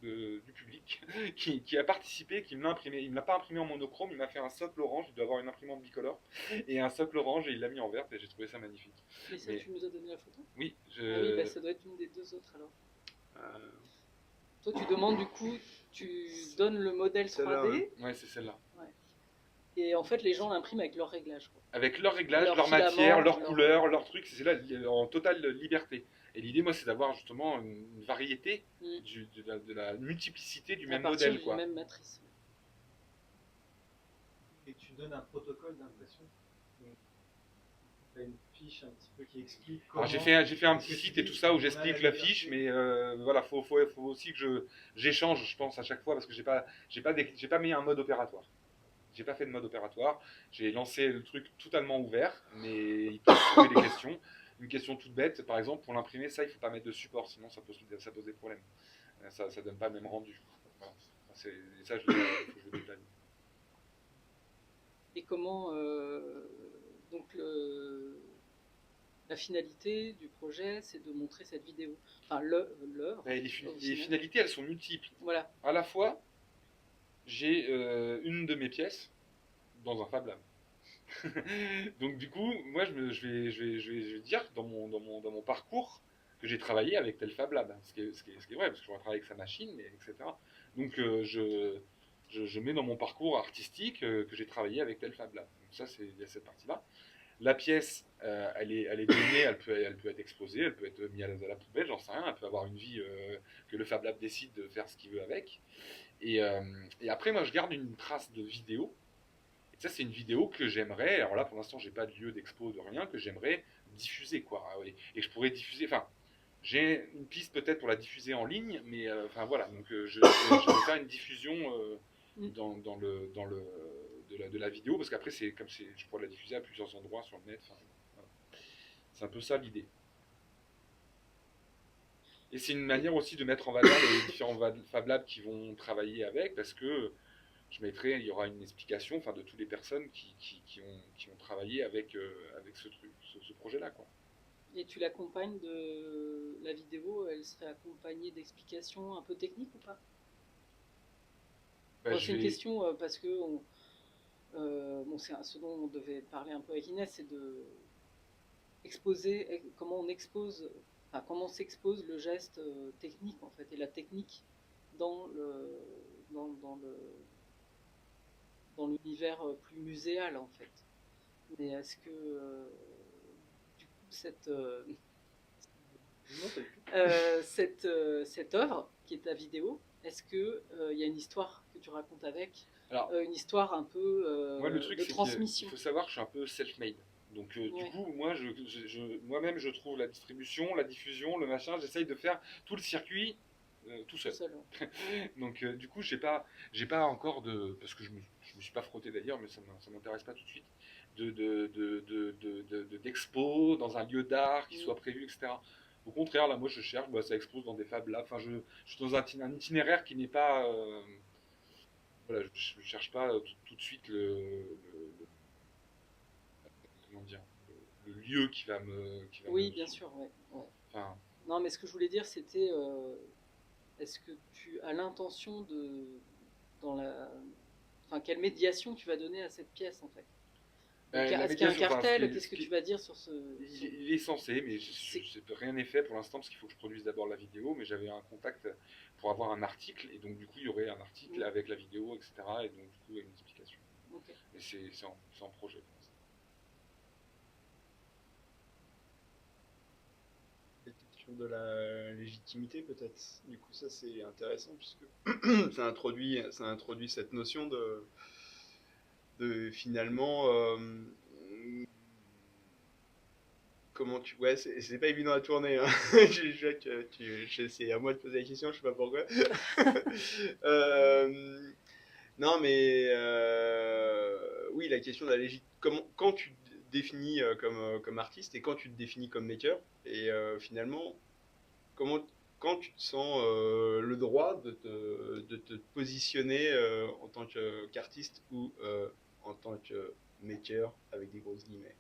du public qui a participé, qui me l'a imprimé. Il ne l'a pas imprimé en monochrome, il m'a fait un socle orange, il doit avoir une imprimante bicolore, et un socle orange, et il l'a mis en vert, et j'ai trouvé ça magnifique. Et ça, Mais- tu nous as donné la photo? Oui, Ah oui, bah, ça doit être une des deux autres alors. Euh, Toi, tu demandes du coup, tu donnes le modèle Celle-là, 3D, Ouais, c'est celle-là. et en fait, les gens l'impriment avec leur réglage, quoi. Avec leur réglage, Leur leur filament, matière, leur leur- couleur, leur truc, c'est là en totale liberté. Et l'idée, moi, c'est d'avoir justement une variété, Mm. de la multiplicité du À même partir modèle, d'une quoi. même matrice. Et tu donnes un protocole d'impression. Tu as une fiche un petit peu qui explique comment. Alors, j'ai fait un Est-ce petit que tu site et dis tout ça où qu'on a j'explique la la fiche, liberté mais voilà, faut aussi que j'échange, je pense, à chaque fois, parce que j'ai pas mis un mode opératoire. J'ai pas fait de mode opératoire. J'ai lancé le truc totalement ouvert, mais il peut se trouver des questions. Une question toute bête, par exemple, pour l'imprimer, ça, il faut pas mettre de support, sinon ça pose des problèmes. Ça donne pas le même rendu. Voilà. Ça, faut que je le détaille. Et comment donc la finalité du projet, c'est de montrer cette vidéo, enfin l'œuvre. Mais les originale. finalités, elles sont multiples. Voilà. À la fois, j'ai une de mes pièces dans un Fab Lab. Donc du coup, moi je vais dire dans mon parcours que j'ai travaillé avec tel Fab Lab, ce qui est vrai, parce que j'aurais travaillé avec sa machine, mais, etc. Donc je mets dans mon parcours artistique que j'ai travaillé avec tel Fab Lab. Donc ça, il y a cette partie-là. La pièce, elle est donnée, elle peut être exposée, elle peut être mise à la poubelle, j'en sais rien, elle peut avoir une vie que le Fab Lab décide de faire ce qu'il veut avec. Et après, moi, je garde une trace de vidéo. Et ça, c'est une vidéo que j'aimerais, alors là, pour l'instant, j'ai pas de lieu d'expo, de rien, que j'aimerais diffuser, quoi. Et je pourrais diffuser, enfin, j'ai une piste peut-être pour la diffuser en ligne, mais enfin voilà, donc je vais faire une diffusion de la vidéo, parce qu'après, je pourrais la diffuser à plusieurs endroits sur le net. Enfin, voilà. C'est un peu ça l'idée. Et c'est une manière aussi de mettre en valeur les différents Fab Labs qui vont travailler avec, parce que il y aura une explication, enfin, de toutes les personnes qui ont travaillé avec ce truc, ce projet-là, quoi. Et tu l'accompagnes de la vidéo, elle serait accompagnée d'explications un peu techniques ou pas? Bah, Bon, je c'est une vais- question parce que bon, ce dont on devait parler un peu avec Inès, c'est de exposer comment on expose, enfin, comment s'expose le geste technique en fait et la technique dans le dans, dans le dans l'univers plus muséal en fait. Mais est-ce que du coup cette œuvre qui est ta vidéo, est-ce que il y a une histoire que tu racontes avec, Alors, une histoire un peu moi, le truc, de c'est transmission? qu'il faut savoir que je suis un peu self-made. Donc, Ouais. du coup, moi, moi-même, je trouve la distribution, la diffusion, le machin, j'essaye de faire tout le circuit tout seul. Seul, ouais. Donc, du coup, j'ai pas encore parce que je me suis pas frotté d'ailleurs, mais ça m'intéresse pas tout de suite, d'expo dans un lieu d'art qui soit prévu, etc. Au contraire, là, moi, je cherche, ça expose dans des Fab Labs. Enfin, je suis dans un itinéraire qui n'est pas, voilà, je cherche pas tout de suite comment dire, le lieu qui va Oui, me- bien sûr, ouais. Ouais. Enfin, Non, mais ce que je voulais dire, c'était est-ce que tu as l'intention dans la, enfin, quelle médiation tu vas donner à cette pièce en fait? Donc, la est-ce qu'il y a un médiation, enfin, cartel? Qu'est-ce que tu vas dire sur ce il est censé, mais rien n'est fait pour l'instant parce qu'il faut que je produise d'abord la vidéo. Mais j'avais un contact pour avoir un article, et donc du coup il y aurait un article avec la vidéo, etc. Et donc du coup il y a une explication. Ok. Et c'est en projet pour l'instant. La question de la légitimité, peut-être. Du coup, ça, c'est intéressant, puisque ça introduit cette notion de finalement... comment tu... Ouais, c'est pas évident à tourner, hein. C'est à moi de poser la question, je sais pas pourquoi. Non, mais... oui, la question de la légitimité... Quand tu te définis comme artiste et quand tu te définis comme maker, et finalement, quand tu te sens le droit de te positionner en tant qu'artiste ou en tant que maker avec des grosses guillemets.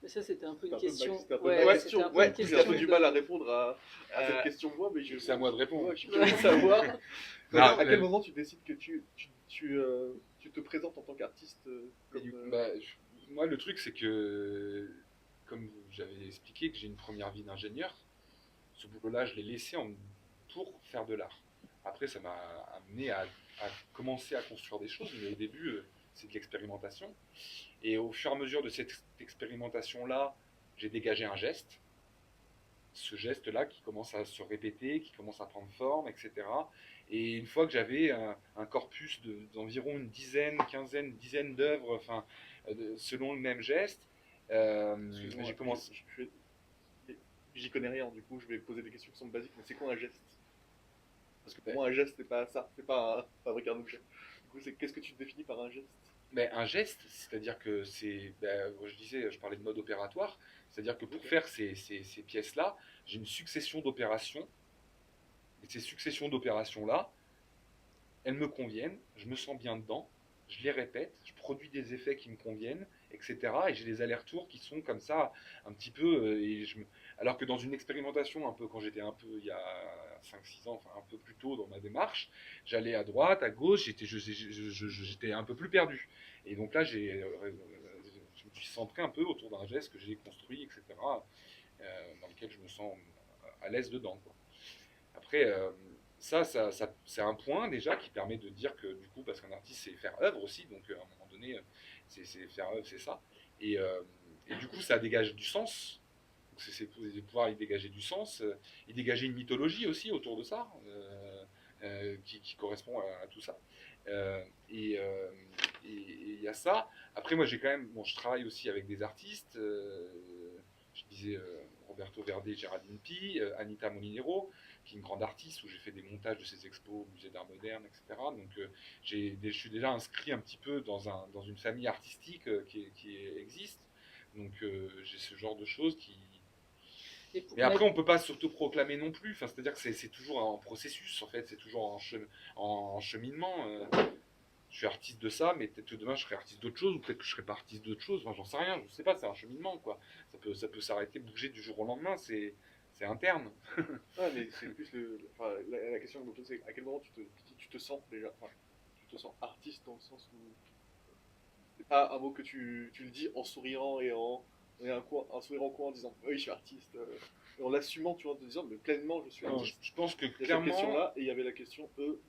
Mais ça, c'était un peu une C'était un peu question. c'était un peu Ouais, ma c'était question. un peu Ouais, une J'ai question un peu du de- mal à répondre à cette Euh, question moi, mais C'est à moi de répondre. Ouais, je suis curieux de savoir. Non, À quel moment tu décides que tu te présentes en tant qu'artiste Bah, moi, le truc, c'est que, comme j'avais expliqué, que j'ai une première vie d'ingénieur, ce boulot-là, je l'ai laissé pour faire de l'art. Après, ça m'a amené à commencer à construire des choses, mais au début, c'est de l'expérimentation. Et au fur et à mesure de cette expérimentation-là, j'ai dégagé un geste. Ce geste-là qui commence à se répéter, qui commence à prendre forme, etc. Et une fois que j'avais un corpus d'environ une dizaine, quinzaine, dizaine d'œuvres, enfin, selon le même geste, Excuse-moi, j'ai commencé. j'y connais rien, du coup je vais poser des questions qui sont basiques, mais c'est quoi un geste? Parce que pour Ouais. moi un geste c'est pas ça, c'est pas fabriquer un objet. Du coup qu'est-ce que tu définis par un geste? Mais un geste, c'est-à-dire que c'est, ben, je disais, je parlais de mode opératoire, c'est-à-dire que pour faire ces pièces-là, j'ai une succession d'opérations, et ces successions d'opérations-là, elles me conviennent, je me sens bien dedans, je les répète, je produis des effets qui me conviennent, etc. Et j'ai des allers-retours qui sont comme ça, un petit peu. Alors que dans une expérimentation, un peu quand j'étais un peu, il y a 5 6 ans, enfin un peu plus tôt dans ma démarche, j'allais à droite, à gauche, j'étais un peu plus perdu. Et donc là, je me suis centré un peu autour d'un geste que j'ai construit, etc. Dans lequel je me sens à l'aise dedans, quoi. Après, c'est un point déjà qui permet de dire que du coup, parce qu'un artiste c'est faire œuvre aussi, donc à un moment donné, c'est faire œuvre, c'est ça. Et, euh, et du coup, ça dégage du sens. Donc c'est de pouvoir y dégager du sens, y dégager une mythologie aussi autour de ça, qui correspond à tout ça. Euh, et il y a ça. Après, moi, j'ai quand même, bon, je travaille aussi avec des artistes. Je disais Roberto Verde, Géraldine Pi, Anita Molinero, qui est une grande artiste où j'ai fait des montages de ses expos au musée d'art moderne, etc. Donc je suis déjà inscrit un petit peu dans une famille artistique qui existe. Donc j'ai ce genre de choses qui. Mais après, on peut pas s'auto-proclamer non plus. Enfin, c'est-à-dire que c'est toujours un processus, en fait. C'est toujours en cheminement. Je suis artiste de ça, mais peut-être que demain je serai artiste d'autre chose, ou peut-être que je serai pas artiste d'autre chose. Enfin, j'en sais rien. Je sais pas. C'est un cheminement, quoi. Ça peut s'arrêter, bouger du jour au lendemain. C'est interne. Ouais, mais c'est plus enfin, la question que je me pose, c'est à quel moment tu te sens déjà, enfin, tu te sens artiste dans le sens où c'est pas un mot que tu le dis en souriant et un sourire en coin en disant oui je suis artiste, et en l'assumant tu vois en te disant mais pleinement je suis Non, artiste. je pense que Il y a cette clairement, question là et il y avait la question de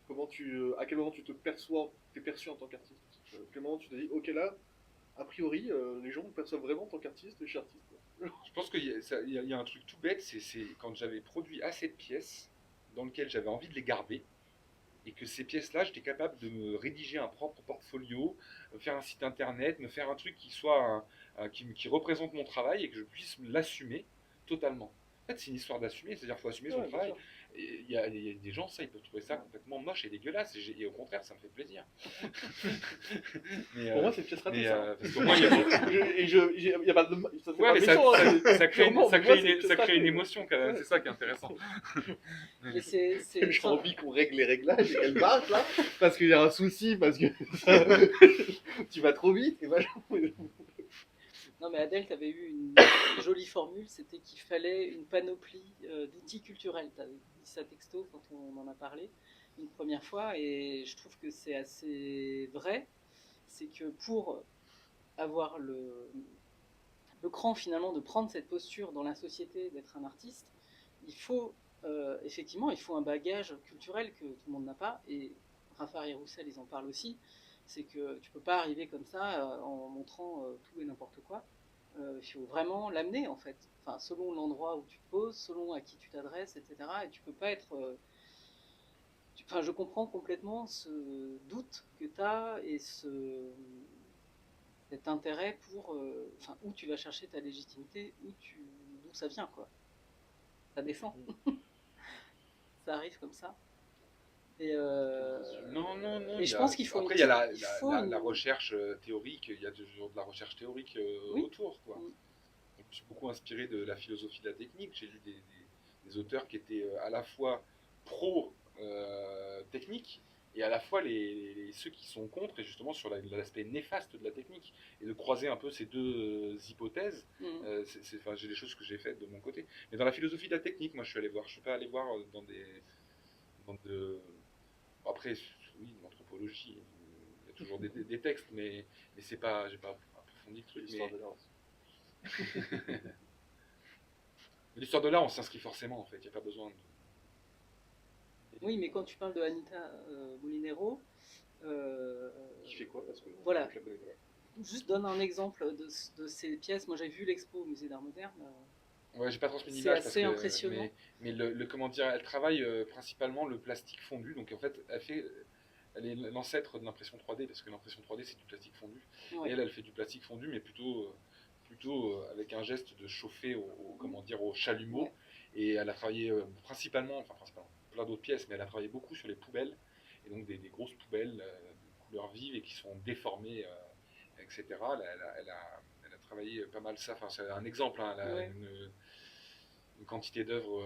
comment à quel moment tu te perçois, t'es perçu en tant qu'artiste. À quel moment tu te dis ok là a priori les gens me perçoivent vraiment en tant qu'artiste et je suis artiste. je pense qu'il y a un truc tout bête, c'est quand j'avais produit assez de pièces dans lesquelles j'avais envie de les garder, et que ces pièces-là, j'étais capable de me rédiger un propre portfolio, me faire un site internet, me faire un truc qui soit qui représente mon travail et que je puisse l'assumer totalement. En fait, c'est une histoire d'assumer, c'est-à-dire qu'il faut assumer son Ouais, bien travail. sûr. Il y a des gens, ça, ils peuvent trouver ça complètement moche et dégueulasse, et au contraire, ça me fait plaisir. Mais, Pour moi c'est une pièce ratée ça. parce qu'au moins, il y a Il y a pas de ça fait Ouais, pas mais méchant, hein, ça crée, sûrement, mais moi, c'est une pièce ça crée une ratée. émotion quand même, Ouais. c'est ça qui est intéressant. Mais c'est- J'ai enfin, envie qu'on règle les réglages et qu'elle marche là, parce qu'il y a un souci, parce que tu vas trop vite. Et voilà. Non, mais Adèle, tu avais eu une jolie formule, c'était qu'il fallait une panoplie d'outils culturels. Tu avais dit ça texto quand on en a parlé une première fois, et je trouve que c'est assez vrai. C'est que pour avoir le cran finalement de prendre cette posture dans la société, d'être un artiste, il faut effectivement il faut un bagage culturel que tout le monde n'a pas, et Raphaël et Roussel ils en parlent aussi, c'est que tu peux pas arriver comme ça en montrant tout et n'importe quoi. Il faut vraiment l'amener en fait, enfin, selon l'endroit où tu te poses, selon à qui tu t'adresses, etc. Et tu peux pas être enfin, je comprends complètement ce doute que tu as et cet intérêt pour enfin, où tu vas chercher ta légitimité, d'où ça vient, quoi. Ça descend. Ça arrive comme ça. Et, Non, non, non. et je pense qu'il faut Après, une il y a il faut la une- recherche théorique, il y a toujours de la recherche théorique Oui. autour, quoi. Mm. Donc, je suis beaucoup inspiré de la philosophie de la technique. J'ai lu des auteurs qui étaient à la fois pro-technique et à la fois ceux qui sont contre, et justement sur l'aspect néfaste de la technique, et de croiser un peu ces deux hypothèses. Enfin, j'ai des choses que j'ai faites de mon côté. Mais dans la philosophie de la technique, moi je suis allé voir, je suis pas allé voir dans de... Après, oui, l'anthropologie, il y a toujours des textes, mais c'est pas, j'ai pas approfondi le truc. L'histoire de l'art aussi. L'histoire de l'art, on s'inscrit forcément en fait, il n'y a pas besoin de... Oui, mais quand tu parles de Anita Molinero, Qui fait quoi parce que voilà. je la connais pas. Juste donne un exemple de ces pièces. Moi, j'ai vu l'expo au Musée d'Art Moderne. Ouais, j'ai pas transmis C'est l'image assez impressionnant. Mais comment dire, elle travaille principalement le plastique fondu, donc en fait, elle est l'ancêtre de l'impression 3D, parce que l'impression 3D c'est du plastique fondu. Ouais. Et elle fait du plastique fondu, mais plutôt avec un geste de chauffer comment dire, au chalumeau. Ouais. Et elle a travaillé principalement, plein d'autres pièces, mais elle a travaillé beaucoup sur les poubelles, et donc des grosses poubelles de couleurs vives et qui sont déformées, etc. Elle a travaillé pas mal ça, enfin, c'est un exemple, hein, elle a Ouais. une quantité d'œuvres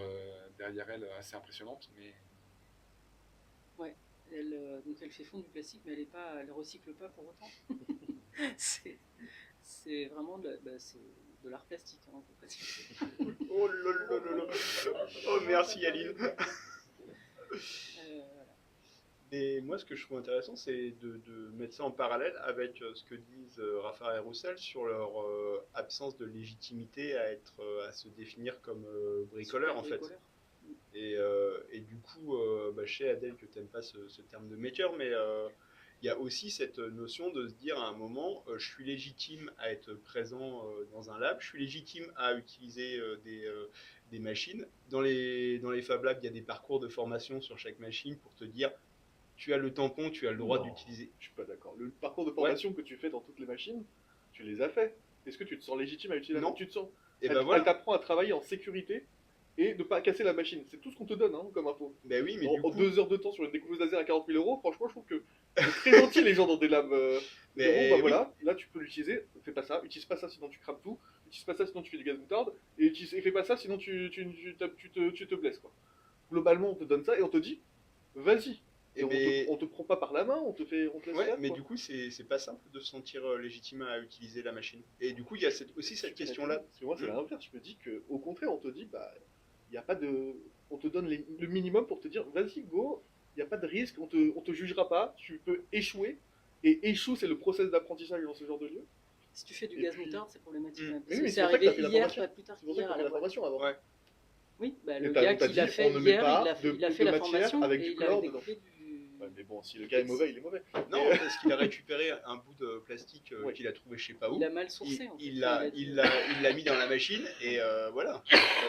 derrière elle assez impressionnante, mais Donc elle fait fondre du plastique, mais elle recycle pas pour autant. c'est vraiment c'est de l'art plastique. Hein, Oh là là là là. Oh merci Aline. voilà. Et moi, ce que je trouve intéressant, c'est de mettre ça en parallèle avec ce que disent Raphaël et Roussel sur leur absence de légitimité à se définir comme bricoleur, en fait. Bricoleur. Et du coup, je sais Adèle que tu n'aimes pas ce terme de maker, mais il y a aussi cette notion de se dire à un moment, je suis légitime à être présent dans un lab, je suis légitime à utiliser des machines. Dans les Fab Labs, il y a des parcours de formation sur chaque machine pour te dire, tu as le tampon, tu as le droit d'utiliser. Je suis pas d'accord. Le parcours de formation que tu fais dans toutes les machines, tu les as fait. Est-ce que tu te sens légitime à utiliser la Non. machine? Tu te sens. Et Elle, ben voilà. elle t'apprend à travailler en sécurité et de pas casser la machine. C'est tout ce qu'on te donne comme info. Ben oui, mais En du coup, 2 heures de temps sur une découpeuse laser à 40 000 euros, franchement, je trouve que c'est très gentil les gens dans des labs. Mais Bon, oui. voilà, là tu peux l'utiliser. Fais pas ça, utilise pas ça sinon tu crames tout. Utilise pas ça sinon tu fais du gaz moutarde. Et fais pas ça sinon tu te blesses quoi. Globalement, on te donne ça et on te dit, vas-y. Et on te prend pas par la main, on te laisse Ouais, faire, mais quoi. du coup, c'est pas simple de se sentir légitime à utiliser la machine. Et du coup, il y a aussi cette question-là. Parce que moi, c'est l'inverse. Je me dis qu'au contraire, on te dit, il y a pas de. On te donne le minimum pour te dire, vas-y, go, il n'y a pas de risque, on te jugera pas, tu peux échouer. Et échoue, c'est le process d'apprentissage dans ce genre de lieu. Si tu fais du Et gaz puis- moutarde, c'est problématique. Mm. Même. Oui, mais C'est c'est pour ça que arrivé t'as fait la hier, formation. pas plus tard C'est pour ça qu'hier qu'on à fait la la formation avant. Ouais. Oui, le Et gars on t'a qui l'a dit, fait on ne met hier, pas il a de fait la matière formation avec et du il a chlore découpé du... Ouais, mais bon, si le gars est mauvais, il est mauvais. Non, parce qu'il a récupéré un bout de plastique Ouais. qu'il a trouvé je sais pas où. Il a mal sourcé. en fait. Il dit- l'a mis dans la machine et voilà.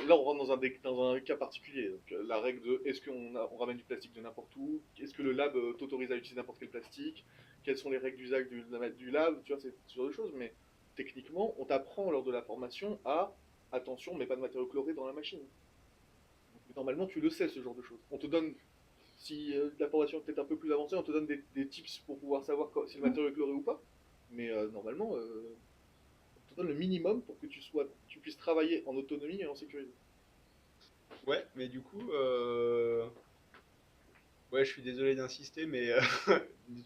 Là, on rentre dans un cas particulier. Donc, la règle de est-ce on ramène du plastique de n'importe où? Est-ce que le lab t'autorise à utiliser n'importe quel plastique? Quelles sont les règles d'usage du lab? Tu vois, c'est ce genre de choses. Mais techniquement, on t'apprend lors de la formation à attention, mais pas de matériaux chlorés dans la machine. Donc, normalement, tu le sais, ce genre de choses. On te donne, si la formation est peut-être un peu plus avancée, on te donne des tips pour pouvoir savoir si le matériau est chloré ou pas. Mais normalement, on te donne le minimum pour que tu puisses travailler en autonomie et en sécurité. Ouais, mais du coup, ouais, je suis désolé d'insister, mais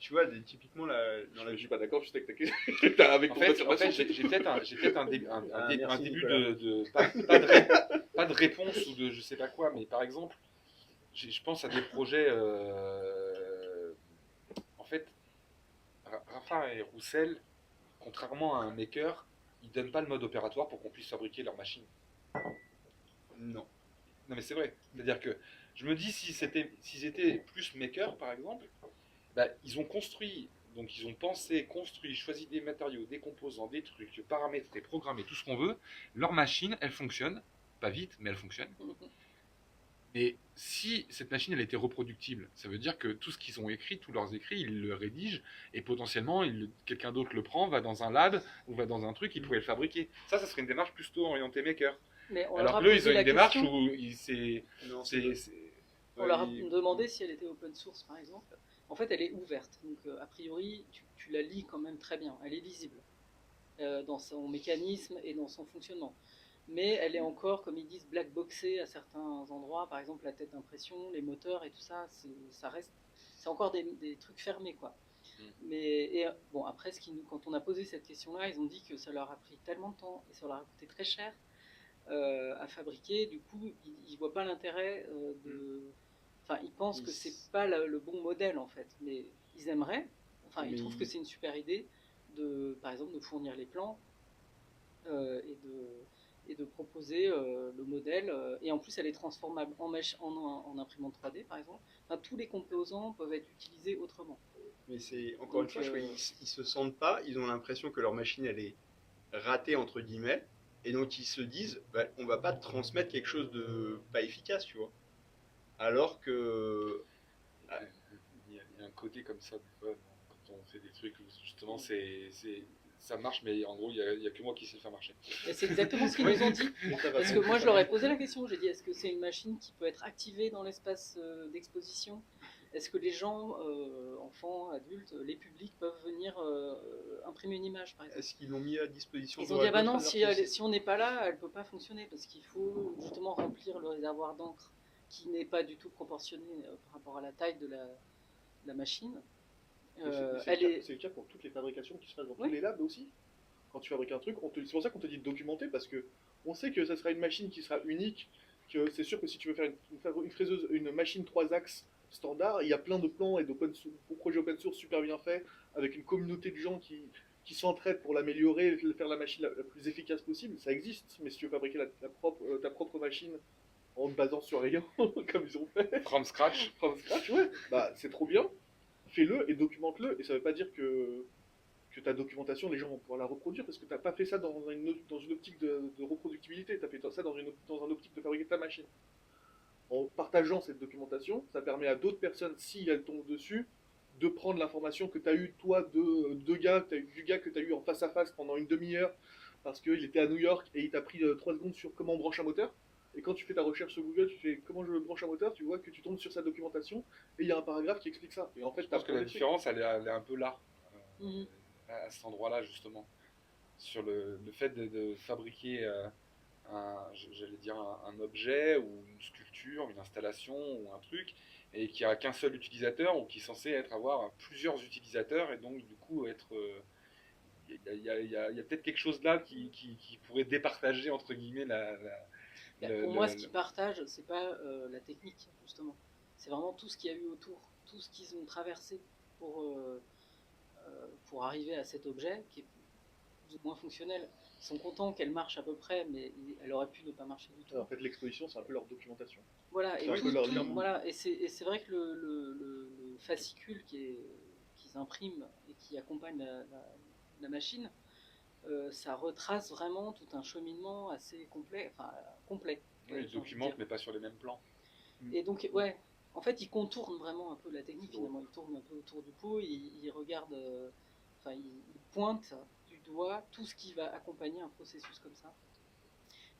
tu vois, typiquement Je suis pas d'accord, je sais que t'as avec en ton fait, affirmation, j'ai peut-être un début merci, début Nicolas. pas de réponse ou de je sais pas quoi, mais par exemple, je pense à des projets. En fait, Rafa et Roussel, contrairement à un maker, ils donnent pas le mode opératoire pour qu'on puisse fabriquer leur machine. Non. Non mais c'est vrai. C'est-à-dire que je me dis s'ils étaient plus makers par exemple, ils ont construit, donc ils ont pensé, construit, choisi des matériaux, des composants, des trucs, paramétré, programmé, tout ce qu'on veut. Leur machine, elle fonctionne, pas vite, mais elle fonctionne. Et si cette machine elle était reproductible, ça veut dire que tout ce qu'ils ont écrit, tous leurs écrits, ils le rédigent et potentiellement quelqu'un d'autre le prend, va dans un lab ou va dans un truc, il pourrait le fabriquer. Ça serait une démarche plutôt orientée maker. Mais on Alors leur a que eux, ils posé ont une la démarche question. où Non, On leur a demandé si elle était open source, par exemple. En fait, elle est ouverte. Donc, a priori, tu la lis quand même très bien. Elle est lisible dans son mécanisme et dans son fonctionnement. mais elle est encore, comme ils disent, black-boxée à certains endroits, par exemple la tête d'impression, les moteurs et tout ça, ça reste, c'est encore des trucs fermés, quoi. Bon, après, quand on a posé cette question-là, ils ont dit que ça leur a pris tellement de temps et ça leur a coûté très cher à fabriquer. Du coup, ils voient pas l'intérêt Enfin, ils pensent que c'est pas le bon modèle en fait, mais ils aimeraient. Enfin, ils trouvent que c'est une super idée par exemple, de fournir les plans et de proposer le modèle. Et en plus, elle est transformable en imprimante 3D, par exemple. Enfin, tous les composants peuvent être utilisés autrement. Mais c'est encore une fois, ils se sentent pas, ils ont l'impression que leur machine elle est ratée entre guillemets, et donc ils se disent, bah, on va pas transmettre quelque chose de pas efficace, tu vois. Alors que Il y a un côté comme ça, des fois, quand on fait des trucs où justement ça marche, mais en gros, il y a que moi qui sais le faire marcher. Et c'est exactement ce qu'ils nous ont dit. Parce que moi, je leur ai posé la question. J'ai dit, est-ce que c'est une machine qui peut être activée dans l'espace d'exposition? Est-ce que les gens, enfants, adultes, les publics peuvent venir imprimer une image, par exemple? est-ce qu'ils l'ont mis à disposition? Ils ont dit, ah bah non, si on n'est pas là, elle peut pas fonctionner parce qu'il faut justement remplir le réservoir d'encre qui n'est pas du tout proportionné par rapport à la taille de la machine. C'est le cas pour toutes les fabrications qui se passent dans tous les labs aussi. Quand tu fabriques un truc, c'est pour ça qu'on te dit de documenter, parce que on sait que ça sera une machine qui sera unique, que c'est sûr que si tu veux faire une machine 3 axes standard, il y a plein de plans et de projets open source super bien faits, avec une communauté de gens qui s'entraident pour l'améliorer, faire la machine la plus efficace possible. Ça existe, mais si tu veux fabriquer ta propre machine en te basant sur rien, comme ils ont fait. From scratch, ouais, bah c'est trop bien. Fais-le et documente-le, et ça veut pas dire que ta documentation, les gens vont pouvoir la reproduire, parce que t'as pas fait ça dans une optique de reproductibilité, t'as fait ça dans une optique de fabriquer ta machine. En partageant cette documentation, ça permet à d'autres personnes, si elles tombent dessus, de prendre l'information que t'as eu toi du gars que t'as eu en face à face pendant une demi-heure, parce qu'il était à New York et il t'a pris 3 secondes sur comment on branche un moteur. Et quand tu fais ta recherche sur Google, tu fais comment je branche un moteur, tu vois que tu tombes sur sa documentation et il y a un paragraphe qui explique ça. Et en fait, je pense que la différence, elle est un peu là, à cet endroit-là, justement. Sur le fait de fabriquer j'allais dire un objet ou une sculpture, une installation ou un truc, et qui a qu'un seul utilisateur ou qui est censé avoir plusieurs utilisateurs, et donc du coup être. Il y a peut-être quelque chose là qui pourrait départager entre guillemets pour moi, ce qu'ils partagent, c'est pas la technique, justement. C'est vraiment tout ce qu'il y a eu autour, tout ce qu'ils ont traversé pour arriver à cet objet qui est plus ou moins fonctionnel. Ils sont contents qu'elle marche à peu près, mais elle aurait pu ne pas marcher du tout. En fait, l'exposition, c'est un peu leur documentation. Voilà, et c'est vrai que le fascicule qu'ils impriment et qui accompagne la machine, ça retrace vraiment tout un cheminement assez complet. Oui, ils documentent, mais pas sur les mêmes plans. Et donc, ouais, en fait, ils contournent vraiment un peu la technique, finalement. Ils tournent un peu autour du pot, ils regardent, ils pointent du doigt tout ce qui va accompagner un processus comme ça.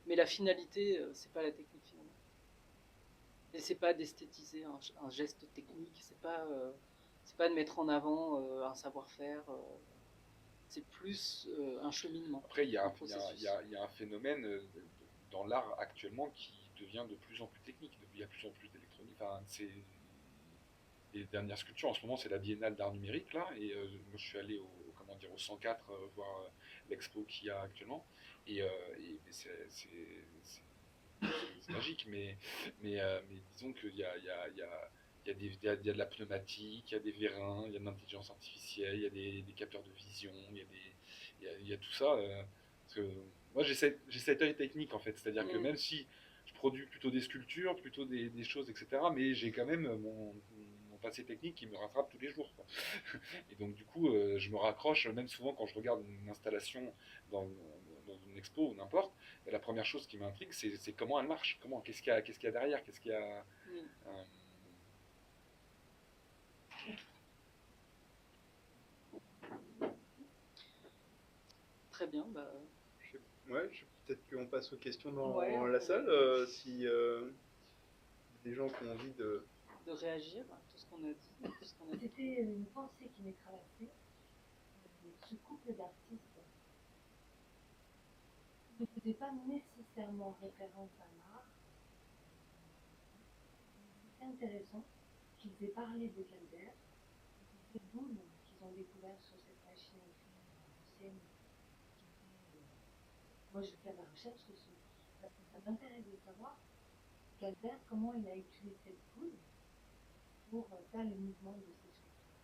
Mais la finalité, c'est pas la technique, finalement. Et c'est pas d'esthétiser un geste technique, c'est pas de mettre en avant un savoir-faire. C'est plus un cheminement. Après, il y a un phénomène dans l'art actuellement qui devient de plus en plus technique. Il y a de plus en plus d'électronique. Enfin, les dernières sculptures, en ce moment, c'est la Biennale d'art numérique, là. Et moi, je suis allé au 104 voir l'expo qu'il y a actuellement. Et c'est magique, mais disons qu'il y a il y a de la pneumatique, il y a des vérins, il y a de l'intelligence artificielle, il y a des capteurs de vision, il y a tout ça. Parce que moi, j'ai cet œil technique, en fait. C'est-à-dire que même si je produis plutôt des sculptures, plutôt des choses, etc., mais j'ai quand même mon passé technique qui me rattrape tous les jours, quoi. Et donc, du coup, je me raccroche, même souvent quand je regarde une installation dans une expo ou n'importe, la première chose qui m'intrigue, c'est comment elle marche, qu'est-ce qu'il y a derrière, qu'est-ce qu'il y a... Très bien. Peut-être qu'on passe aux questions dans la salle, si des gens qui ont envie de réagir à tout ce qu'on a dit. C'était une pensée qui m'est traversée. Ce couple d'artistes ne faisait pas nécessairement référence à l'art. C'est intéressant qu'ils aient parlé de Calder, cette boule qu'ils ont découvert sur cette machine à écrire ancienne. Moi, je fais la recherche dessus, parce que ça m'intéresse de savoir Calder, comment il a utilisé cette boule pour faire le mouvement de ses sculptures.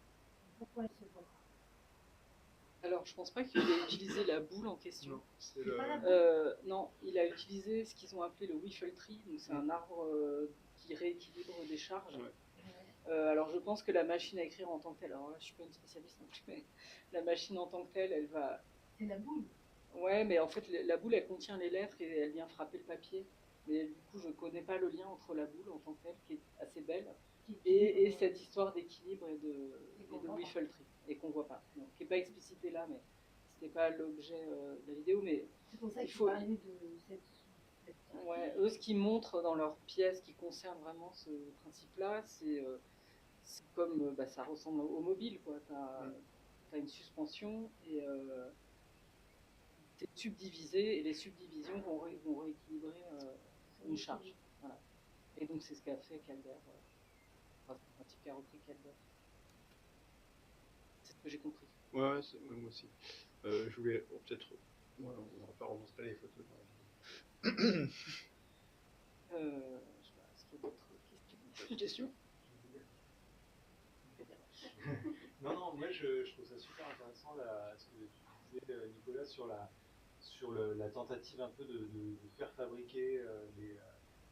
Pourquoi elle se voit pas? Alors, je pense pas qu'il ait utilisé la boule en question. Non, c'est C'est pas la le. boule. Non, il a utilisé ce qu'ils ont appelé le Wiffle Tree, donc c'est un arbre qui rééquilibre des charges. Ouais. Alors je pense que la machine à écrire en tant que telle, alors là je suis pas une spécialiste non plus, mais la machine en tant que telle, elle va... C'est la boule. Ouais, mais en fait la boule elle contient les lettres et elle vient frapper le papier. Mais du coup je connais pas le lien entre la boule en tant que telle, qui est assez belle, et cette histoire d'équilibre et de Wiffle Tree, et qu'on voit pas. Donc, qui n'est pas explicité là, mais c'était pas l'objet de la vidéo, mais C'est pour ça il qu'il faut- parlait de cette ouais, eux, ce qu'ils montrent dans leurs pièces qui concernent vraiment ce principe-là, c'est comme ça ressemble au mobile, quoi. T'as une suspension et c'est subdivisé, et les subdivisions vont rééquilibrer une charge. Voilà. Et donc c'est ce qu'a fait Calder. Enfin, c'est un principe qu'a repris Calder. C'est ce que j'ai compris. Ouais, moi aussi. Je voulais peut-être. Ouais, on va pas remontrer les photos dans la vidéo. Je sais pas, est-ce qu'il y a d'autres questions? Non, moi je trouve ça super intéressant là, ce que tu disais, Nicolas, sur la tentative un peu de faire fabriquer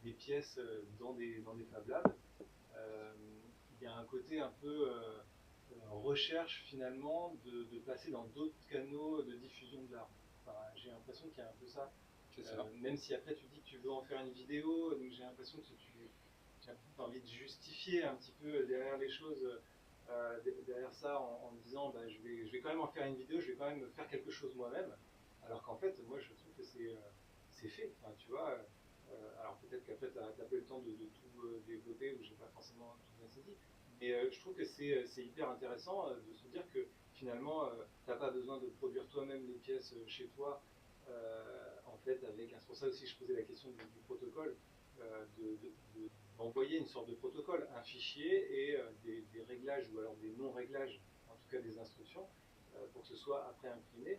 des pièces dans des Fab Labs. Il y a un côté un peu recherche finalement de passer dans d'autres canaux de diffusion de l'art. Enfin, j'ai l'impression qu'il y a un peu ça. C'est ça. Même si après tu dis que tu veux en faire une vidéo, donc j'ai l'impression que tu as envie de justifier un petit peu derrière les choses, derrière ça, en disant je vais quand même en faire une vidéo, je vais quand même faire quelque chose moi-même. Alors qu'en fait, moi je trouve que c'est fait. Enfin, tu vois, alors peut-être qu'après tu n'as pas eu le temps de tout développer, ou j'ai pas forcément tout bien saisi. Mais je trouve que c'est hyper intéressant de se dire que finalement, tu n'as pas besoin de produire toi-même les pièces chez toi. En fait, c'est pour ça aussi que je posais la question du protocole, d'envoyer une sorte de protocole, un fichier et des réglages, ou alors des non-réglages, en tout cas des instructions, pour que ce soit après imprimé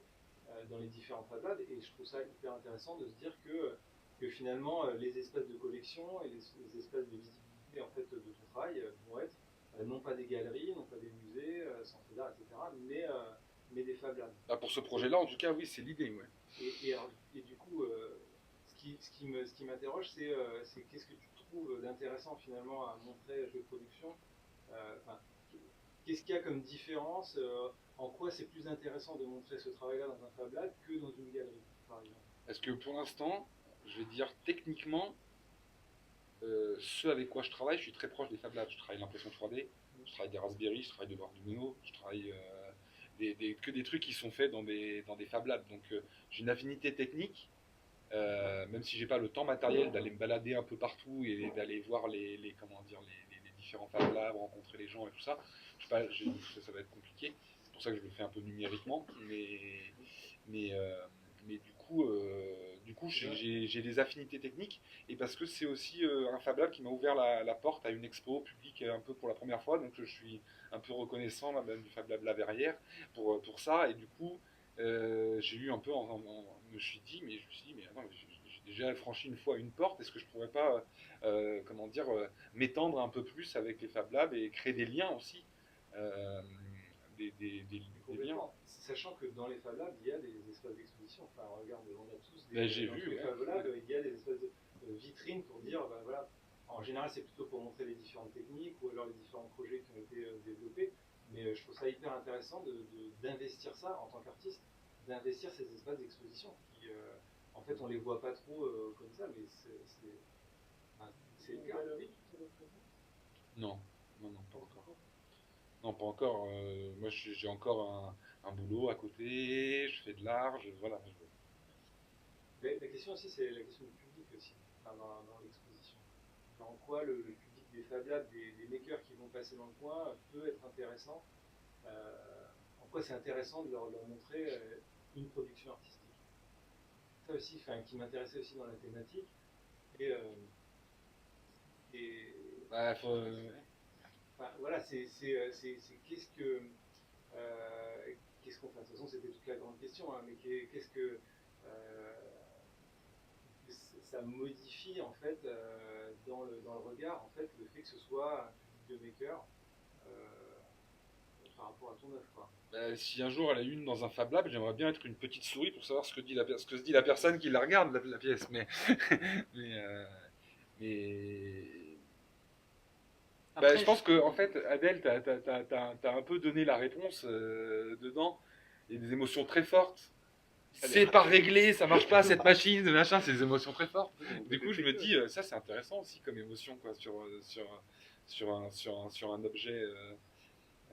dans les différents Fab Labs. Et je trouve ça hyper intéressant de se dire que finalement, les espaces de collection et les espaces de visibilité en fait, de ton travail vont être non pas des galeries, non pas des musées, centres d'art, etc., mais des Fab Labs. Pour ce projet-là, en tout cas, oui, c'est l'idée, ouais. Et du coup, ce qui m'interroge, c'est qu'est-ce que tu trouves d'intéressant finalement à montrer de production. Qu'est-ce qu'il y a comme différence, en quoi c'est plus intéressant de montrer ce travail-là dans un Fab Lab que dans une galerie, par exemple? Est-ce que pour l'instant, je vais dire techniquement, ce avec quoi je travaille, je suis très proche des Fab Labs. Je travaille l'impression 3D, je travaille des Raspberry, je travaille de l'Arduino, je travaille que des trucs qui sont faits dans des Fab Labs. Donc j'ai une affinité technique, même si j'ai pas le temps matériel d'aller me balader un peu partout et d'aller voir les différents Fab Labs, rencontrer les gens et tout ça. Je sais pas, ça va être compliqué. C'est pour ça que je le fais un peu numériquement, mais du coup j'ai des affinités techniques, et parce que c'est aussi un Fab Lab qui m'a ouvert la porte à une expo publique un peu pour la première fois, donc je suis un peu reconnaissant même du Fab Lab La Verrière pour ça, et du coup j'ai eu un peu, je me suis dit mais attends, j'ai déjà franchi une fois une porte, est-ce que je pourrais pas m'étendre un peu plus avec les Fab Labs et créer des liens aussi, des liens. Complètement. Sachant que dans les Fab Labs, il y a des espaces d'exposition. Enfin, regarde, on a tous J'ai dans vu, tous les ouais. Fab Labs, il y a des espaces de vitrines pour dire, voilà, en général, c'est plutôt pour montrer les différentes techniques ou alors les différents projets qui ont été développés. Mais je trouve ça hyper intéressant d'investir ça en tant qu'artiste, d'investir ces espaces d'exposition qui, en fait, on les voit pas trop comme ça, mais c'est le cas. Non, pas encore. Non, pas encore. Moi, j'ai encore un boulot à côté, je fais de l'art, voilà. Mais la question aussi, c'est la question du public aussi, dans l'exposition. En quoi le public des Fab Labs, des makers qui vont passer dans le coin, peut être intéressant. En quoi c'est intéressant de leur montrer une production artistique. ça aussi, enfin, qui m'intéressait aussi dans la thématique. Et, et Bah, enfin, voilà, c'est qu'est-ce que qu'est-ce qu'on fait. De toute façon, c'était toute la grande question, hein, mais qu'est-ce que ça modifie en fait dans le regard, en fait, le fait que ce soit un videomaker par rapport à ton œuvre, quoi. bah, si un jour elle a une dans un Fab Lab, j'aimerais bien être une petite souris pour savoir ce que se dit la personne qui la regarde, la pièce. Mais, mais, mais bah, Après, je pense que en fait, Adèle, t'as un peu donné la réponse dedans. Il y a des émotions très fortes. C'est pas réglé, ça marche pas cette machine, machin, c'est des émotions très fortes. Du coup, je me dis, ça c'est intéressant aussi comme émotion, quoi, sur un objet,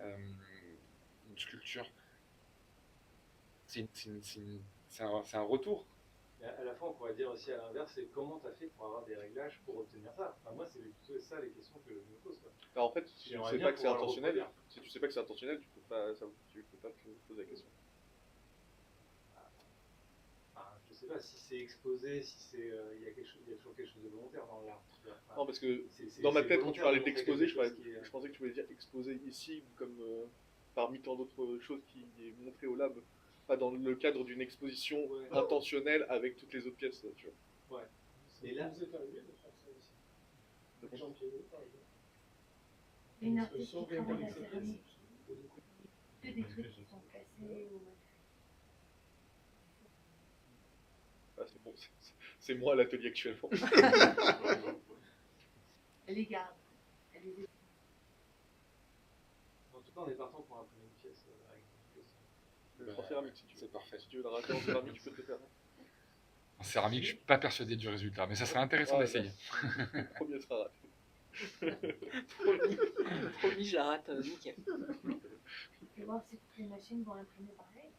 une sculpture. C'est un retour. Mais à la fois, on pourrait dire aussi à l'inverse, c'est comment tu as fait pour avoir des réglages pour obtenir ça. Enfin, moi, c'est plutôt ça les questions que je me pose, quoi. Alors en fait, si tu J'aimerais sais bien pas que c'est pouvoir le intentionnel, reproduire. si tu sais pas que c'est intentionnel, tu peux pas te poser la question. Enfin, je sais pas si c'est exposé, si c'est il y a toujours quelque chose de volontaire dans l'art. Enfin, Non, parce que c'est dans ma tête, quand tu volontaire parlais de montrer d'exposer, quelque chose qui est- je pensais que tu voulais dire exposer ici, comme parmi tant d'autres choses qui est montré au lab, pas dans le cadre d'une exposition Ouais. intentionnelle avec toutes les autres pièces, tu vois. Ouais. Et là, vous êtes arrivé de faire ça aussi. Jean Piedot, par exemple. Une artiste qui vient travaille la d'être céramique. Que des trucs qui sont cassés ou Ah, c'est bon, c'est moi à l'atelier actuellement. elle les garde. Elle les en tout cas, on est partant pour imprimer une pièce avec une pièce. En céramique, si tu veux. C'est parfait. Si tu veux la rater en céramique, tu peux te le faire. En céramique, je suis pas persuadé du résultat, mais ça serait intéressant Ouais, d'essayer. Le premier sera raté. promis, je la rate nickel. Et voir si toutes les machines vont imprimer pareil.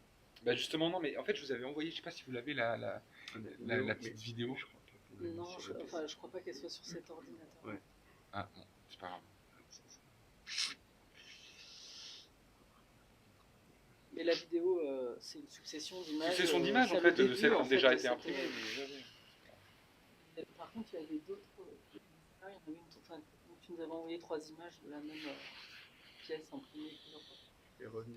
Bah justement, non, mais en fait, je vous avais envoyé, je sais pas si vous l'avez, la petite vidéo. Non, je crois pas qu'elle soit sur cet ordinateur. Ouais. Ah, bon, c'est pas grave. Mais la vidéo, c'est une succession d'images. Succession d'images, c'est en le fait, de début, celles qui en ont fait, déjà de été cette- imprimées. Par contre, il y avait d'autres. Il y en avait une, enfin, tu nous avais envoyé 3 images de la même pièce imprimée plusieurs fois. Et revenu.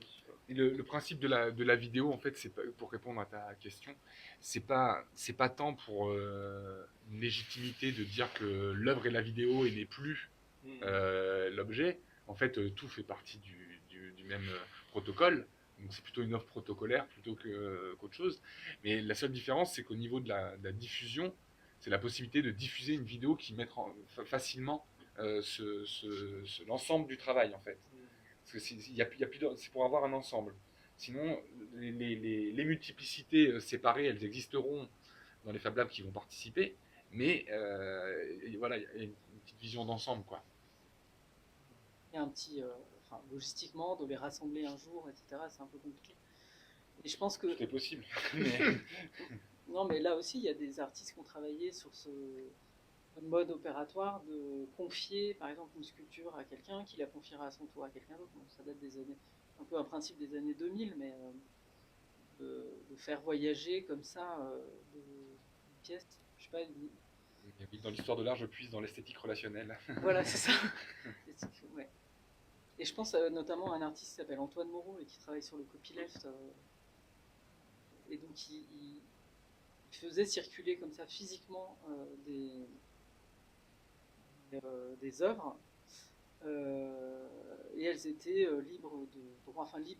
Et le principe de la vidéo, en fait, c'est pas, pour répondre à ta question, c'est pas tant pour une légitimité de dire que l'œuvre est la vidéo et n'est plus l'objet. En fait, tout fait partie du même protocole. Donc c'est plutôt une offre protocolaire plutôt qu'autre chose. Mais la seule différence, c'est qu'au niveau de la diffusion, c'est la possibilité de diffuser une vidéo qui mettra facilement l'ensemble du travail, en fait. Parce que c'est pour avoir un ensemble. Sinon, les multiplicités séparées, elles existeront dans les Fab Labs qui vont participer, mais voilà, il y a une petite vision d'ensemble, quoi. Il y a un petit. Enfin, logistiquement, de les rassembler un jour, etc., c'est un peu compliqué. Et je pense que. Tout est possible. Mais... Non, mais là aussi, il y a des artistes qui ont travaillé sur ce mode opératoire de confier, par exemple, une sculpture à quelqu'un qui la confiera à son tour à quelqu'un d'autre. Donc, ça date des années, un peu un principe des années 2000, mais de faire voyager comme ça une pièce, je sais pas, Dans l'histoire de l'art, je puise dans l'esthétique relationnelle. voilà, c'est ça. Ouais. Et je pense notamment à un artiste qui s'appelle Antoine Moreau et qui travaille sur le copyleft. Et donc, il faisait circuler comme ça physiquement des œuvres et elles étaient libres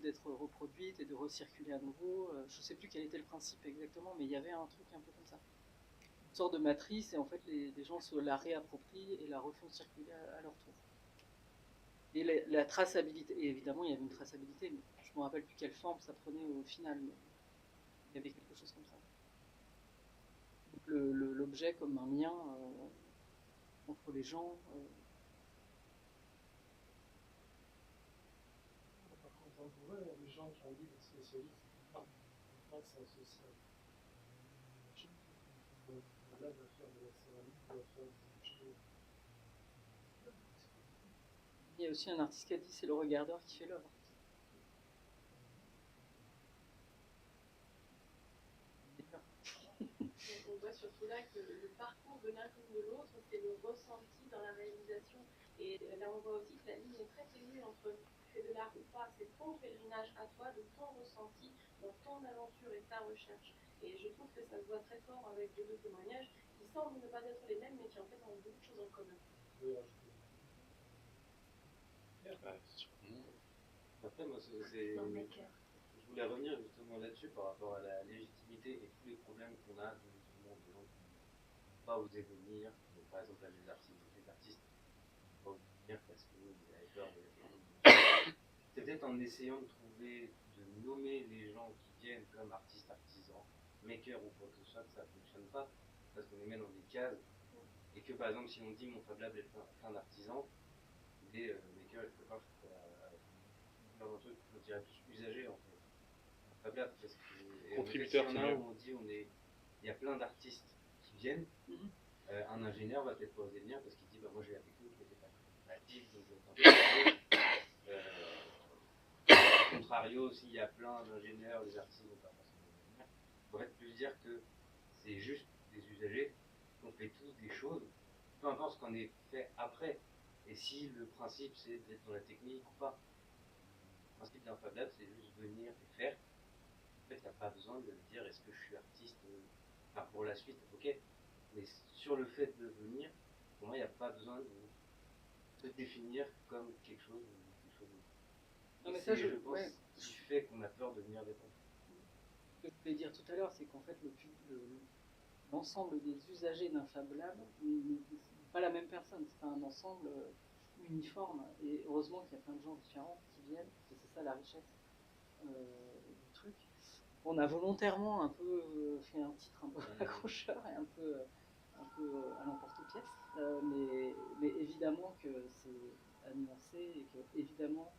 d'être reproduites et de recirculer à nouveau. Je ne sais plus quel était le principe exactement, mais il y avait un truc un peu comme ça. Une sorte de matrice et en fait les gens se la réapproprient et la refont circuler à leur tour. Et la traçabilité, et évidemment il y avait une traçabilité, mais je ne me rappelle plus quelle forme ça prenait au final, mais il y avait quelque chose comme ça. Donc l'objet comme un lien entre les gens. Par contre, on pourrait, les gens qui ont dit des spécialistes, ne peuvent pas s'associer à une machine. Là, de faire de la céramique, de faire des objets. Il y a aussi un artiste qui a dit c'est le regardeur qui fait l'œuvre. surtout là que le parcours de l'un comme de l'autre, c'est le ressenti dans la réalisation. Et là, on voit aussi que la ligne est très ténue entre tu fais de l'art ou pas, c'est ton pèlerinage à toi, de ton ressenti, dans ton aventure et ta recherche. Et je trouve que ça se voit très fort avec vos deux témoignages qui semblent ne pas être les mêmes, mais qui en fait ont beaucoup de choses en commun. Oui, rajouter. Après, moi, Dans le maker. je voulais revenir justement là-dessus par rapport à la légitimité et tous les problèmes qu'on a de justement des gens qui n'ont pas osé venir. Donc, par exemple, là, les artistes n'ont pas osé venir parce qu'ils avaient peur de. C'est peut-être en essayant de trouver, de nommer les gens qui viennent comme artistes, artisans, makers ou quoi que ce soit, que ça ne fonctionne pas. Parce qu'on les met dans des cases. Et que par exemple, si on dit mon Fab Lab est plein d'artisans, les makers, quelque part, dans un truc, je dirais plus usagé en fait. Fab Lab, parce que. Contributeur, si on dit il y a plein d'artistes qui viennent, un ingénieur va peut-être pas oser venir parce qu'il dit bah, moi j'ai la technique, mais j'ai pas créatif, donc je vais au contrario, s'il y a plein d'ingénieurs, les artistes vont pas forcément venir. En fait, plus dire que c'est juste des usagers, qu'on fait tous des choses, peu importe ce qu'on ait fait après. Et si le principe c'est d'être dans la technique ou pas, le principe d'un Fab Lab c'est juste venir et faire. En fait, il n'y a pas besoin de dire est-ce que je suis artiste, enfin pour la suite, ok. Mais sur le fait de venir, pour moi, il n'y a pas besoin de se définir comme quelque chose ou quelque chose d'autre. Non, mais Et ça, c'est, je pense, ouais. ce qui fait qu'on a peur de venir des temps. Ce que je voulais dire tout à l'heure, c'est qu'en fait, l'ensemble des usagers d'un Fab Lab n'est pas la même personne. C'est pas un ensemble uniforme. Et heureusement qu'il y a plein de gens différents qui viennent. Et c'est ça la richesse du truc. On a volontairement un peu fait un titre un peu accrocheur et un peu à l'emporte-pièce. Mais évidemment que c'est à nuancer et que évidemment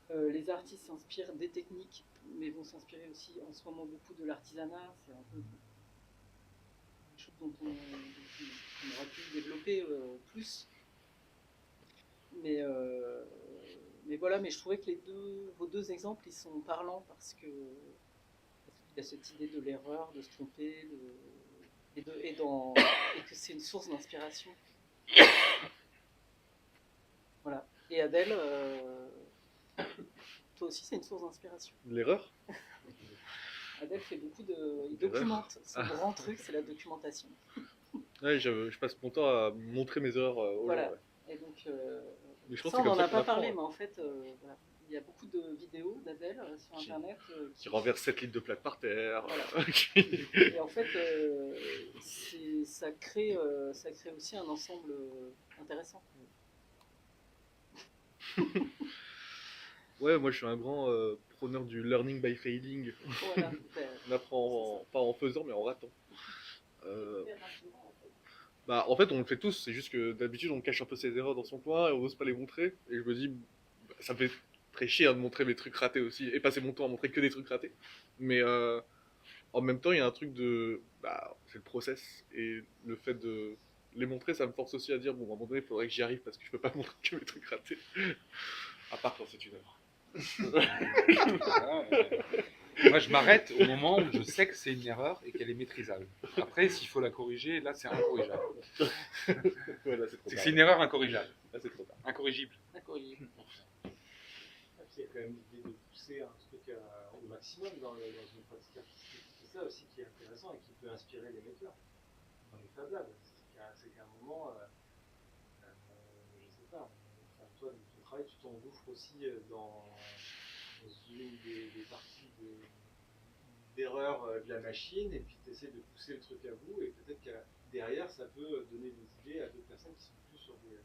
les artistes s'inspirent des techniques, mais vont s'inspirer aussi en ce moment beaucoup de l'artisanat. C'est un peu des choses dont on aurait pu développer plus. Mais voilà, mais je trouvais que vos deux exemples, ils sont parlants parce qu'il y a cette idée de l'erreur, de se tromper, et que c'est une source d'inspiration. Voilà. Et Adèle, toi aussi, c'est une source d'inspiration. L'erreur? Adèle fait beaucoup il documente. Son grand truc, c'est la documentation. Ouais, je passe mon temps à montrer mes erreurs aux Voilà. gens. Ouais. Et donc, Mais je pense ça, que on c'est n'en comme ça a qu'on pas apprend, parlé, hein. mais en fait, voilà. Il y a beaucoup de vidéos d'Adèle sur Internet Qui renverse 7 litres de plate par terre. Voilà. Et en fait, ça crée aussi un ensemble intéressant. Ouais, moi je suis un grand preneur du learning by failing. Voilà. On apprend pas en faisant, mais en ratant. Bah, en fait, on le fait tous, c'est juste que d'habitude on cache un peu ses erreurs dans son coin et on n'ose pas les montrer. Et je me dis, bah, ça me fait très chier de montrer mes trucs ratés aussi et passer mon temps à montrer que des trucs ratés. Mais en même temps, il y a un truc de. Bah, c'est le process et le fait de les montrer, ça me force aussi à dire, bon, à un moment donné, il faudrait que j'y arrive parce que je peux pas montrer que mes trucs ratés. À part quand c'est une œuvre. Moi, je m'arrête au moment où je sais que c'est une erreur et qu'elle est maîtrisable. Après, s'il faut la corriger, là, c'est incorrigeable. Voilà, c'est trop C'est que tard. c'est une erreur incorrigeable. Là, c'est trop tard. Incorrigible. Incorrigible. Il y a quand même l'idée de pousser un truc au maximum dans une pratique artistique. C'est ça aussi qui est intéressant et qui peut inspirer les makers dans les Fab Labs. C'est qu'à un moment, je sais pas, enfin, toi, dans ton travail, tu t'engouffres aussi dans une des parties d'erreur de la machine et puis tu essaies de pousser le truc à bout et peut-être que derrière, ça peut donner des idées à d'autres personnes qui sont plus sur des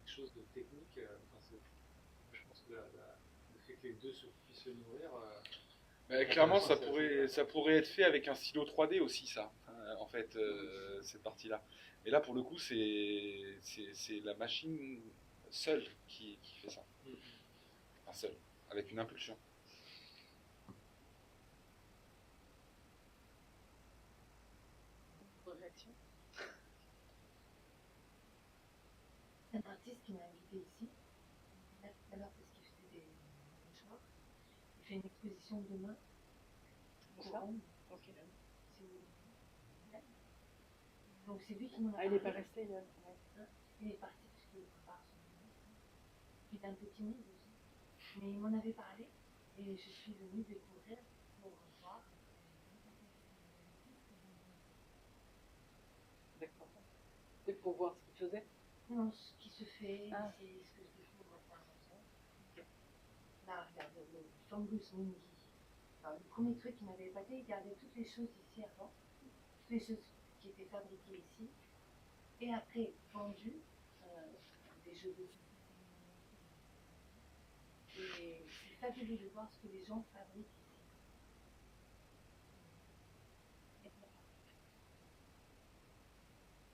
choses de technique. Je pense que le fait que les deux puissent se nourrir. Clairement, ça pourrait être fait avec un stylo 3D aussi, ça, en fait, cette partie-là. Et là, pour le coup, c'est la machine seule qui fait ça. Enfin, seule, avec une impulsion. Réaction. Un artiste qui m'a invité ici, là tout à l'heure parce qu'il faisait des mouchoirs, il fait une exposition demain. Bonsoir. Couronne, Ok. si vous voulez. Donc c'est lui qui m'en a Ah, il n'est pas parlé. resté, Yann. Il est parti parce qu'il prépare son ministre. Il est un peu timide aussi. Mais il m'en avait parlé et je suis venue découvrir pour voir. D'accord. Et pour voir ce qu'il faisait. Non, ce qui se fait, Ah. c'est ce que je découvre à la maison. Là, regarde, le Fungus Mundi. Alors, le premier truc qui m'avait épaté, il gardait toutes les choses ici avant, toutes les choses qui étaient fabriquées ici, et après vendues, des jeux de et c'est fabuleux de voir ce que les gens fabriquent ici.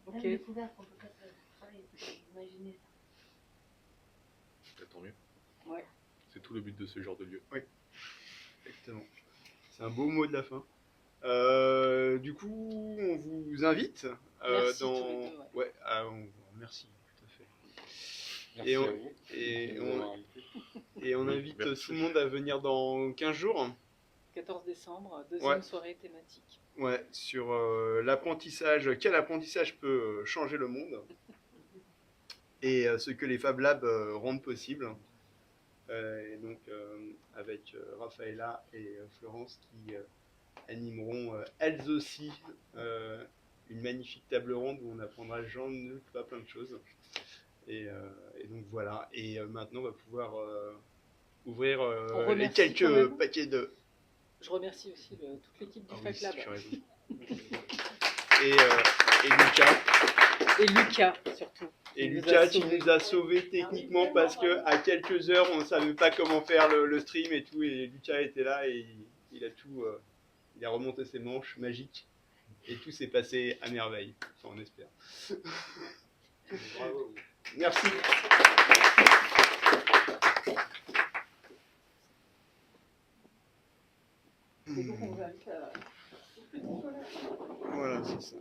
Ok. Même découvert qu'on peut pas travailler, imaginer ça. Bah, tant mieux. Ouais. C'est tout le but de ce genre de lieu. Exactement. C'est un beau mot de la fin. Du coup, on vous invite Merci dans. tous les deux, ouais. Merci, tout à fait. Merci Et on- à vous. Et de nous on, avoir invités. et on Oui, invite merci. tout le monde à venir dans 15 jours. 14 décembre, deuxième soirée thématique. Ouais, sur l'apprentissage, quel apprentissage peut changer le monde et ce que les Fab Labs rendent possible. Et donc avec Raphaëla et Florence qui animeront elles aussi une magnifique table ronde où on apprendra j'en ne pas plein de choses. Et donc voilà. Et maintenant on va pouvoir ouvrir On les remercie quelques quand même. paquets de. Je remercie aussi toute l'équipe du Ah oui, Fab Lab. tu as raison. et Lucas. Et Lucas, surtout. Et Il nous Lucas, a tu sauvés. nous as sauvés techniquement parce que à quelques heures, on ne savait pas comment faire le stream et tout. Et Lucas était là et il a tout, il a remonté ses manches magiques et tout s'est passé à merveille. Enfin, on espère. Bravo. Merci. Et donc on va Voilà, c'est ça.